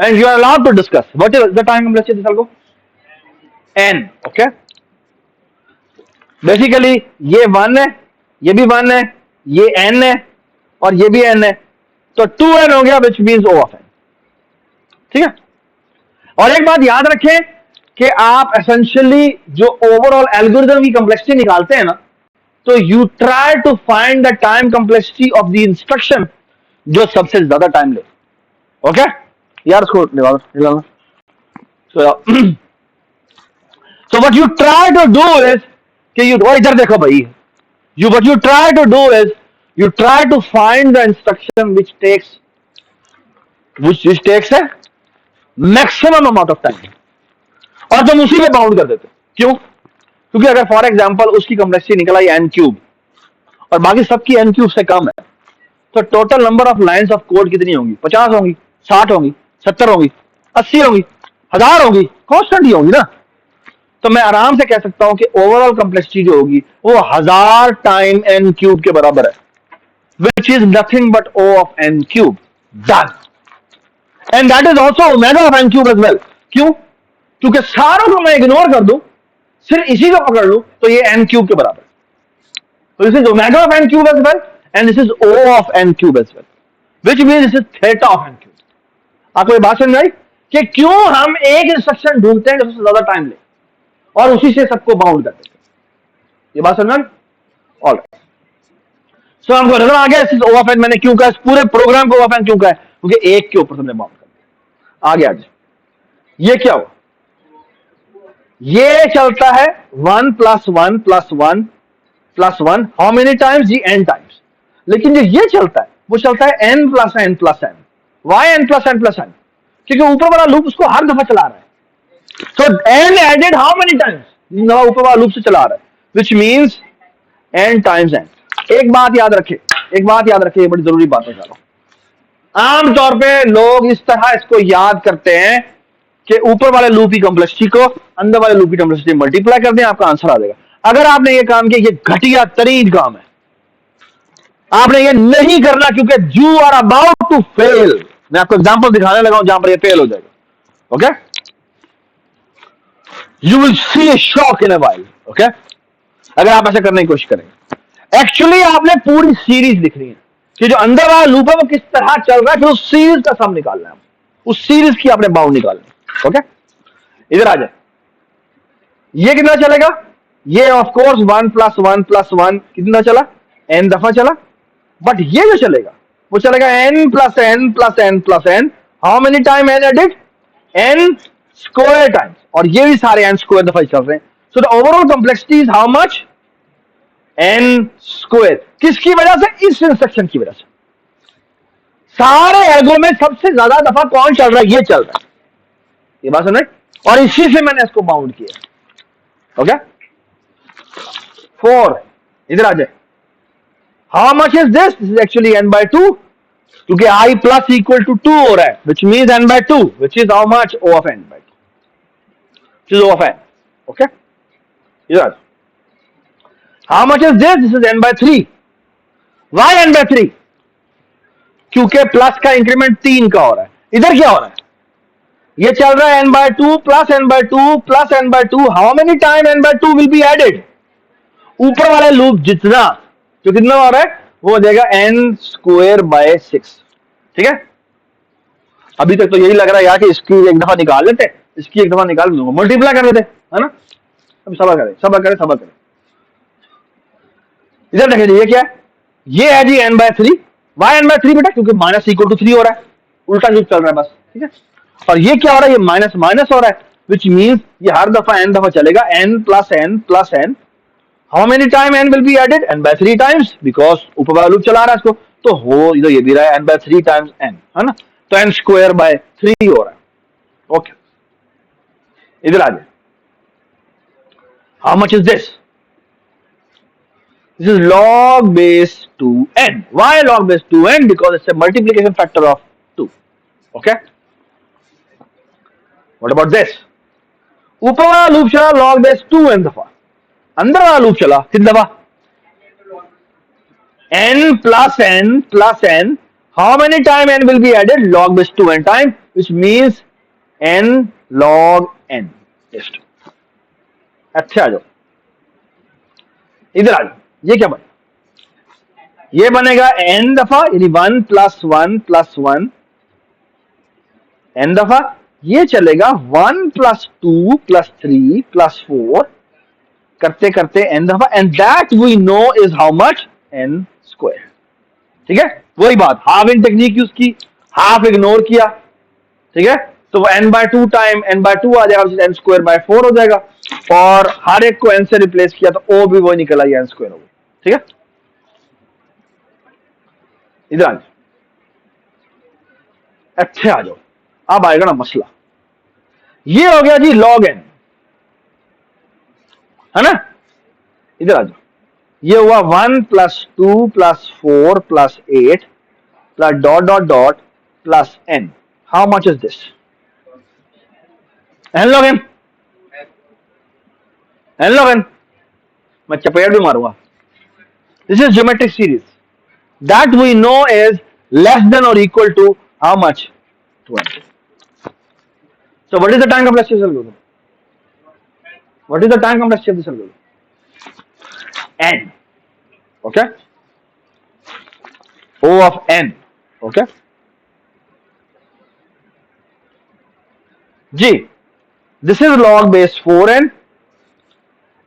and you are allowed to discuss what is the time complexity of this circle? n। Okay, basically ये 1 है, ये भी 1 है, ये n है और ये भी n है, तो 2n हो गया, which means O of n। ठीक है, और एक बात याद रखें कि आप एसेंशियली जो ओवरऑल एल्गोरिथम की कॉम्प्लेक्सिटी निकालते हैं ना, तो you try to find the time complexity of the instruction जो सबसे ज्यादा टाइम ले। ओके यार, उसको निकालना। So what you try to do is कि यू इधर देखो भाई, what you try to do is you try to find the instruction which takes है मैक्सिमम अमाउंट ऑफ टाइम, और तुम उसी में बाउंड कर देते। क्यों? क्योंकि अगर फॉर एग्जांपल उसकी कॉम्प्लेक्सिटी निकल आई n³ और बाकी सबकी n³ से कम है, तो total number of lines of code कितनी होंगी? 50 होंगी, 60 होंगी, 70 होंगी, 80 होंगी, 1000 होगी, कांस्टेंट ही होगी ना, तो मैं आराम से कह सकता हूं कि ओवरऑल कंप्लेक्सिटी जो होगी वो 1000 टाइम n क्यूब के बराबर है, which is nothing but O of n cube. Done. And that is also omega of n cube as well. क्यों? क्योंकि सारों को मैं इग्नोर कर दूं, सिर्फ इसी को पकड़ लूं, तो ये n क्यूब के बराबर है. So this is omega of n cube as well, and this is O of n cube as well, which means this is theta of n cube. आपको ये बात समझ आई कि क्यों हम एक इंस्ट्रक्शन ढूंढते हैं जो सबसे ज्यादा टाइम ले और उसी से सबको बाउंड कर देते हैं. ये बात समझ आई? ऑल सो हमको नजर आ गया इस O of n मैंने क्यों कहा, इस पूरे प्रोग्राम को O of n क्यों कहा है, क्योंकि एक के ऊपर हमने बाउंड कर दिया. आगे आज ये क्या हुआ, ये चलता है 1 + 1 + 1 + 1 हाउ मेनी टाइम्स, जी n टाइम्स. लेकिन जो ये चलता है वो चलता है n + n + n. Why n + n + n? क्योंकि ऊपर वाला लूप उसको हर दफा चला रहा है. So n added how many times? ऊपर वाला लूप से चला रहा है, which means n times n. एक बात याद रखे, ये बड़ी जरूरी बात है. आमतौर पे लोग इस तरह इसको याद करते हैं कि ऊपर वाले लूप की कॉम्प्लेक्सिटी को अंदर वाले लूप की कॉम्प्लेक्सिटी मल्टीप्लाई कर दें, आपका आंसर आ जाएगा. अगर आपने ये काम किया, ये घटिया तरीन काम है, आपने ये नहीं करना, क्योंकि you are about to fail. मैं आपको एग्जांपल दिखाने लगा हूं जहां पर ये फेल हो जाएगा. Okay, you will see A shock in a while. Okay, अगर आप ऐसा करने की कोशिश करेंगे. एक्चुअली आपने पूरी सीरीज लिखनी है कि जो अंदर वाला लूप है वो किस तरह चल रहा है, फिर उस सीरीज का सम निकालना है, उस सीरीज की आपने बाउंड निकालनी है. ओके, इधर आ जाए. ये कितना चलेगा, ये ऑफ कोर्स 1 + 1 + 1 कितना चला, n दफा चला. बट ये जो चलेगा वो चलेगा n + n + n + n. How many time n added, n square times. और ये भी सारे n स्क्वायर दफा चल रहे हैं. So the overall complexity is how much, n square. किसकी वजह से, इस इंस्ट्रक्शन की वजह से. सारे एल्गो में सबसे ज्यादा दफा कौन चल रहा है, ये चल रहा है. ये बात समझ, और इसी से मैंने इसको बाउंड किया. ओके, 4 इधर आ जाए. How much is this, this is actually n/2, क्योंकि i + = 2 हो रहा है, which means n/2, which is how much, O of n/2, which is O of n. Okay, इधर आ जाए. How much is this, this is n/3. Why n/3? क्योंकि plus का increment 3 का हो रहा है. इधर क्या हो रहा है, ये चल रहा है n/2 + n/2 + n/2. How many time n/2 will be added. ऊपर वाले लूप जितना जो कितना हो रहा है वो हो जाएगा n²/6. ठीक है, अभी तक तो यही लग रहा है यार कि इसकी एक दफा निकाल लेते, इसकी एक दफा निकाल लूंगा, मल्टीप्लाई कर लेते, है ना. अब सबर करें. इधर देखिए, ये क्या है, ये है जी n/3. वाई n/3 बेटा, क्योंकि -3 हो रहा है, उल्टा लूप चल रहा है बस. ठीक है, और ये क्या हो रहा है, ये माइनस हो रहा है, विच मीन्स ये हर दफा n दफा चलेगा, n + n + n. How many time n will be added, n/3 times, because ऊपर वाला लूप चला रहा है इसको, तो हो इधर ये भी रहा है n/3 टाइम्स n, है ना, तो n²/3 हो रहा है. ओके, इधर आ जाए. How much is this, this is log base 2n. Why log base 2n? Because it's a multiplication factor of 2. Okay, what about this? ऊपर वाला लूप चला log base 2n दफा, अंदर वाला लूप चला कितनी दफा, n + n + n. How many time n will be added, log base 2n time, which means n log n. अच्छा आ जाओ, इधर आ जाओ. ये क्या बना, ये बनेगा n दफा, यानी 1 + 1 + 1 n दफा. ये चलेगा 1 + 2 + 3 + 4 करते करते n दफा, and that we know is how much, n square. ठीक है, वही बात, हाफ इन टेक्निक यूज की, हाफ इग्नोर किया. ठीक है, तो वो n/2 टाइम n/2 आ जाएगा, n²/4 हो जाएगा, और हर एक को n से रिप्लेस किया तो o भी वही निकल आई, n² हो गई. ठीक है, इधर आ जाओ. अच्छे आ जाओ, अब आएगा ना मसला. ये हो गया जी log n, है ना. इधर आ जाओ, ये हुआ 1 + 2 + 4 + 8 + ... + n. How much is this, n log n, n log n, मैं चपेट भी मारूंगा. This is geometric series that we know is less than or equal to how much? 20. So what is the time complexity of this algorithm? What is the time complexity of this algorithm? N. Okay. O of n. Okay. G. This is log base 4n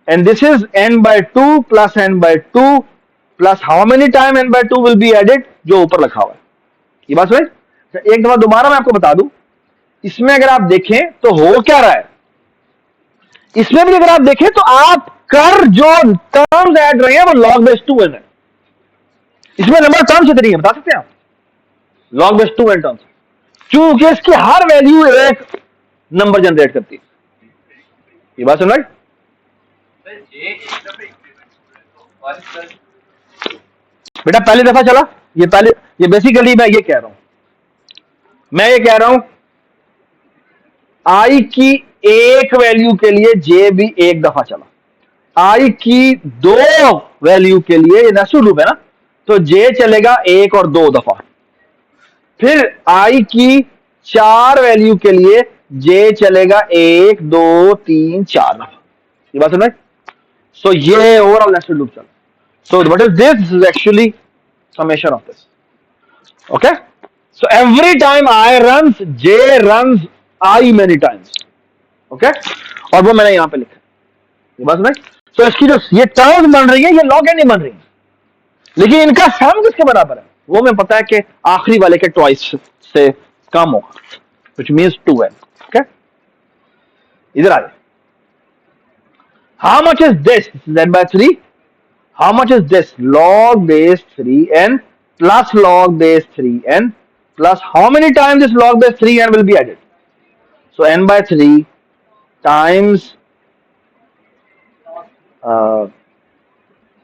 and this is n by 2 plus n by 2 plus how many time n by 2 will be added जो ऊपर लिखा हुआ है. ये बात समझ. एक दफा दोबारा मैं आपको बता दूं, इसमें अगर आप देखें तो हो क्या रहा है, इसमें भी अगर आप देखें तो आप कर जो टर्म्स ऐड रहे हैं वो log base 2n है. इसमें नंबर टर्म्स कितनी है बता सकते हैं आप? log base 2n टर्म्स, क्योंकि इसकी हर वैल्यू एक नंबर जनरेट करती है. ये बात सुन रहे. बेटा पहली दफा चला, ये बेसिकली मैं ये कह रहा हूं, आई की एक वैल्यू के लिए जे भी एक दफा चला, आई की दो वैल्यू के लिए ये नेस्टेड लूप है ना, तो जे चलेगा एक और दो दफा. फिर आई की चार वैल्यू के लिए जे चलेगा एक दो तीन चार दफा. ये बात सुन रहे. सो ये ओवरऑल नेस्टेड लूप चला. So what is this? This is actually summation of this. Okay, so every time I runs, J runs I many times. Okay, और वो मैंने यहां पे लिखा. ये बात समझ. so इसकी जो ये टर्म्स बन रही है ये log n नहीं बन रही, लेकिन इनका सम किसके बराबर है वो मैं पता है कि आखिरी वाले के ट्वाइस से कम होगा, which means 2n. Okay, इधर आ जाए. how much is this? This is n by 3. How much is this? Log base 3n plus log base 3n plus how many times this log base 3n will be added? So n by 3 times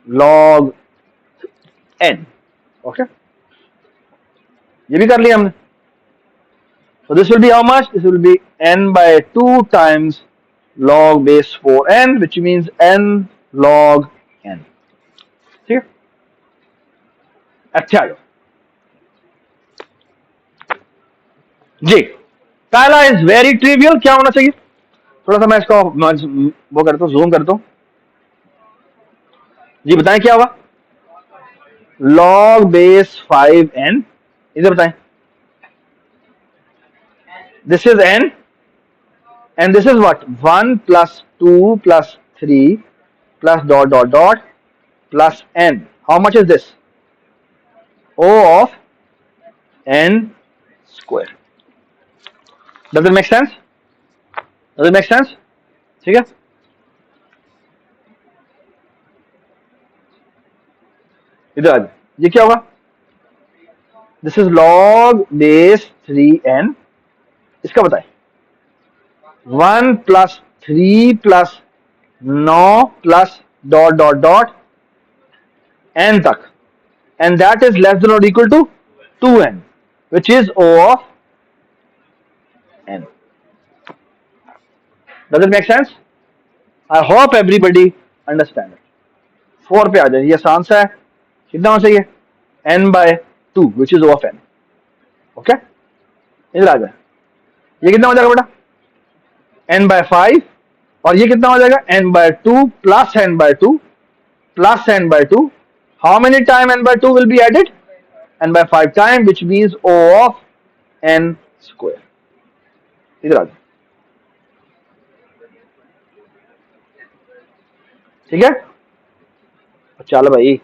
log n. Okay, ये भी कर लिया हमने. So this will be how much? This will be n by 2 times log base 4n, which means n log n. ठीक है. अच्छा जी, पहला is very trivial. क्या होना चाहिए? थोड़ा सा मैं इसको वो करता हूं, जूम करता हूं. जी बताएं क्या होगा? log base 5n. इधर बताएं. This is n and this is what? 1 plus 2 plus 3 plus dot dot dot plus n. How much is this? O of n square. Does it make sense? Does it make sense? ठीक है. इधर आ जाए. ये क्या होगा? This is log base 3n. इसका बताएं. 1 plus 3 plus 9 plus dot dot dot n तक, and that is less than or equal to 2n, which is O of n. Does it make sense? I hope everybody understand it. 4 पे आ जाए. ये आसान सा है. कितना होना चाहिए? n by 2, which is O of n. Okay, इधर आ जाए. ये कितना हो जाएगा बेटा? n by 5. और ये कितना हो जाएगा? n by 2 plus n by 2 plus n by 2. How many time n by 2 will be added? n by 5 time, which means O of n square. इधर आ जाए. ठीक है. चल भाई.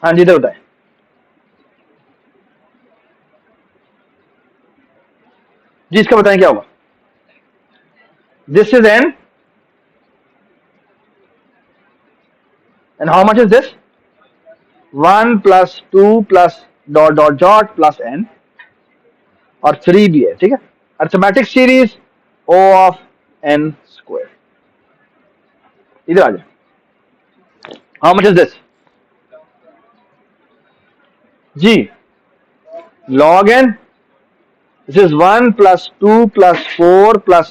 हाँ जी, इधर बताए. जी इसका बताएं क्या होगा? This is n and how much is this? 1 plus 2 plus dot dot dot plus n और 3 भी है. ठीक है. Arithmetic series O of n square. इधर आ जाए. How much is this? Ji log n, this is 1 plus 2 plus 4 plus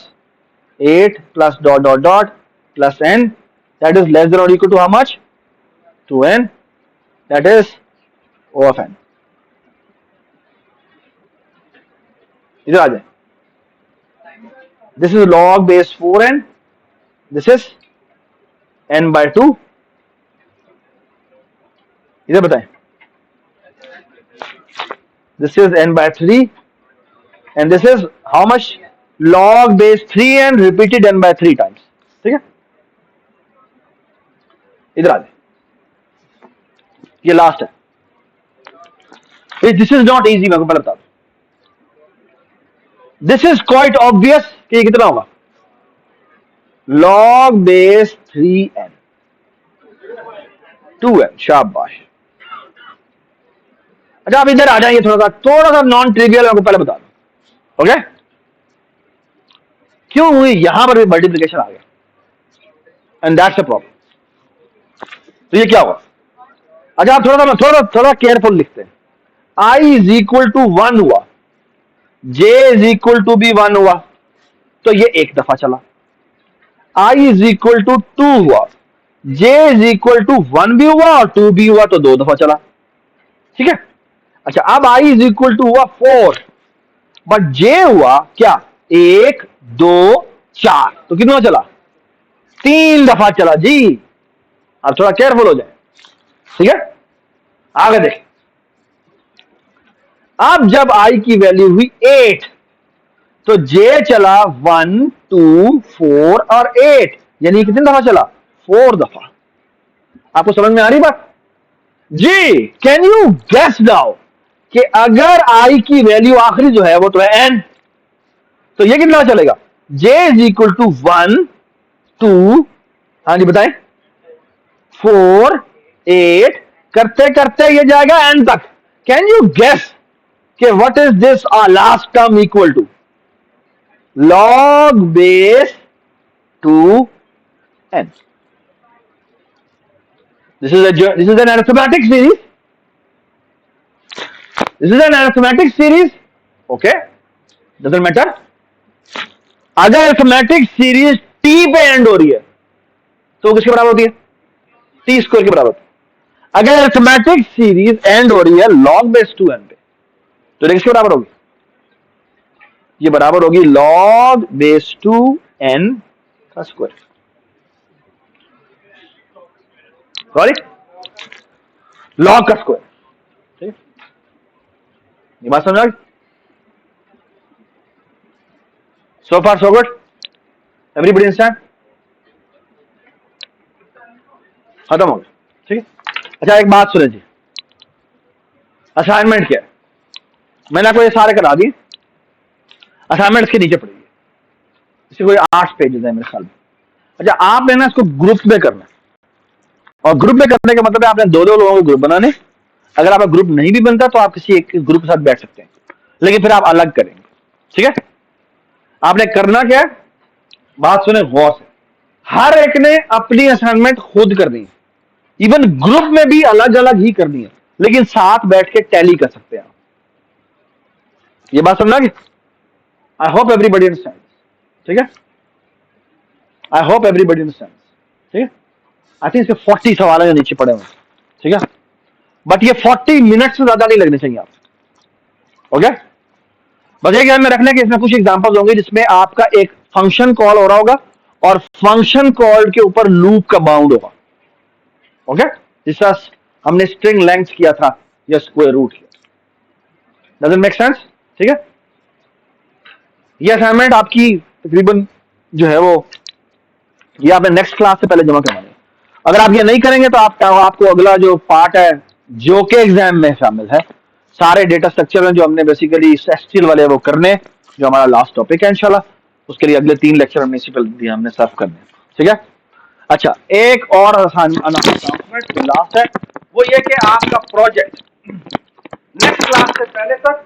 8 plus dot dot dot plus n, that is less than or equal to how much? 2n, that is O of n. इधर आ जाए, this is log base 4n, this is n by 2. इधर बताएं, this is n by 3 and this is how much? Log base 3n repeated n by 3 times. ठीक है, इधर आ जाए, ये last है. दिस इज नॉट इजी, मैं आपको पहले बता दूं. दिस इज क्वाइट ऑब्वियस कि ये कितना होगा? log base 3n 2n. शाबाश. अच्छा, आप इधर आ जाएंगे, थोड़ा सा नॉन ट्रिवियल आपको पहले बता दूं. ओके, क्यों हुई यहां पर भी मल्टीप्लीकेशन आ गया, एंड दैट्स अ प्रॉब्लम. तो ये क्या हुआ? अच्छा, आप थोड़ा केयरफुल लिखते हैं. I इज इक्वल टू 1 हुआ, j इज इक्वल टू भी 1 हुआ, तो ये एक दफा चला. I इज इक्वल टू 2 हुआ, j इज इक्वल टू 1 भी हुआ और 2 भी हुआ, तो 2 दफा चला. ठीक है. अच्छा, अब I इज इक्वल टू हुआ 4, बट j हुआ क्या? 1 2 4, तो कितना चला? 3 दफा चला जी. अब थोड़ा केयरफुल हो जाए. ठीक है, आगे देखें. अब जब I की वैल्यू हुई 8, तो J चला 1 2 4 और 8, यानी कितनी दफा चला? 4 दफा. आपको समझ में आ रही बात जी? कैन यू गेस नाउ कि अगर I की वैल्यू आखिरी जो है वो तो है n, तो ये कितना चलेगा? J इज इक्वल टू 1 2, हाँ जी बताएं, 4 8, करते करते ये जाएगा n तक. कैन यू गेस कि what is this last term equal to? log base 2n. This is an arithmetic series. This is an arithmetic series. Okay, doesn't matter. अगर arithmetic series t पे एंड हो रही है तो किसके बराबर होती है? t स्क्वायर के बराबर. अगर arithmetic series एंड हो रही है log base 2n पे, तो किसके बराबर होगी? ये बराबर होगी log base 2n का स्क्वायर. सॉरी, log का स्क्वायर. ठीक है, ये बात समझ आ गई? सो far so good, everybody understand? खत्म हो गया. ठीक है. अच्छा, एक बात सुने जी, असाइनमेंट क्या है? मैंने आपको ये सारे करा दिए. असाइनमेंट इसके नीचे पड़ी है, इसके कोई 8 पेजेस है मेरे ख्याल में. अच्छा, आपने ना इसको ग्रुप में करना है, और ग्रुप में करने का मतलब है आपने 2-2 लोगों को ग्रुप बनाने. अगर आपका ग्रुप नहीं भी बनता तो आप किसी एक ग्रुप के साथ बैठ सकते हैं, लेकिन फिर आप अलग करेंगे. ठीक है. आपने करना क्या है, बात सुने गौर से. हर एक ने अपनी असाइनमेंट खुद करनी है, इवन ग्रुप में भी अलग अलग ही करनी है, लेकिन साथ बैठ के टैली कर सकते हैं आप. ये बात समझना कि आई होप एवरीबॉडी अंडरस्टैंड. ठीक है, आई होप एवरीबॉडी अंडरस्टैंड. ठीक है. आई थिंक इसके 40 सवाल है नीचे पड़े हुए. ठीक है, बट ये 40 मिनट से ज्यादा नहीं लगने चाहिए आप. ओके, बस ये ध्यान में रखना कि इसमें कुछ एग्जांपल्स होंगे जिसमें आपका एक फंक्शन कॉल हो रहा होगा और फंक्शन कॉल के ऊपर लूप का बाउंड होगा. ओके, जिस तरह हमने स्ट्रिंग लेंथ किया था या स्क्वायर रूट किया. Doesn't make sense? ठीक है. ये असाइनमेंट आपकी तकरीबन जो है वो ये आपने नेक्स्ट क्लास से पहले जमा करवानी है. अगर आप ये नहीं करेंगे तो आपको अगला जो पार्ट है जो के एग्जाम में शामिल है, सारे डेटा स्ट्रक्चर में जो हमने बेसिकली एसक्यूएल वाले वो करने, जो हमारा लास्ट टॉपिक है इंशाल्लाह, उसके लिए अगले 3 लेक्चर हमने इसी पर हमने सर्व करने. ठीक है. अच्छा, एक और अनाउंसमेंट लास्ट है, वो ये कि आपका प्रोजेक्ट नेक्स्ट क्लास से पहले तक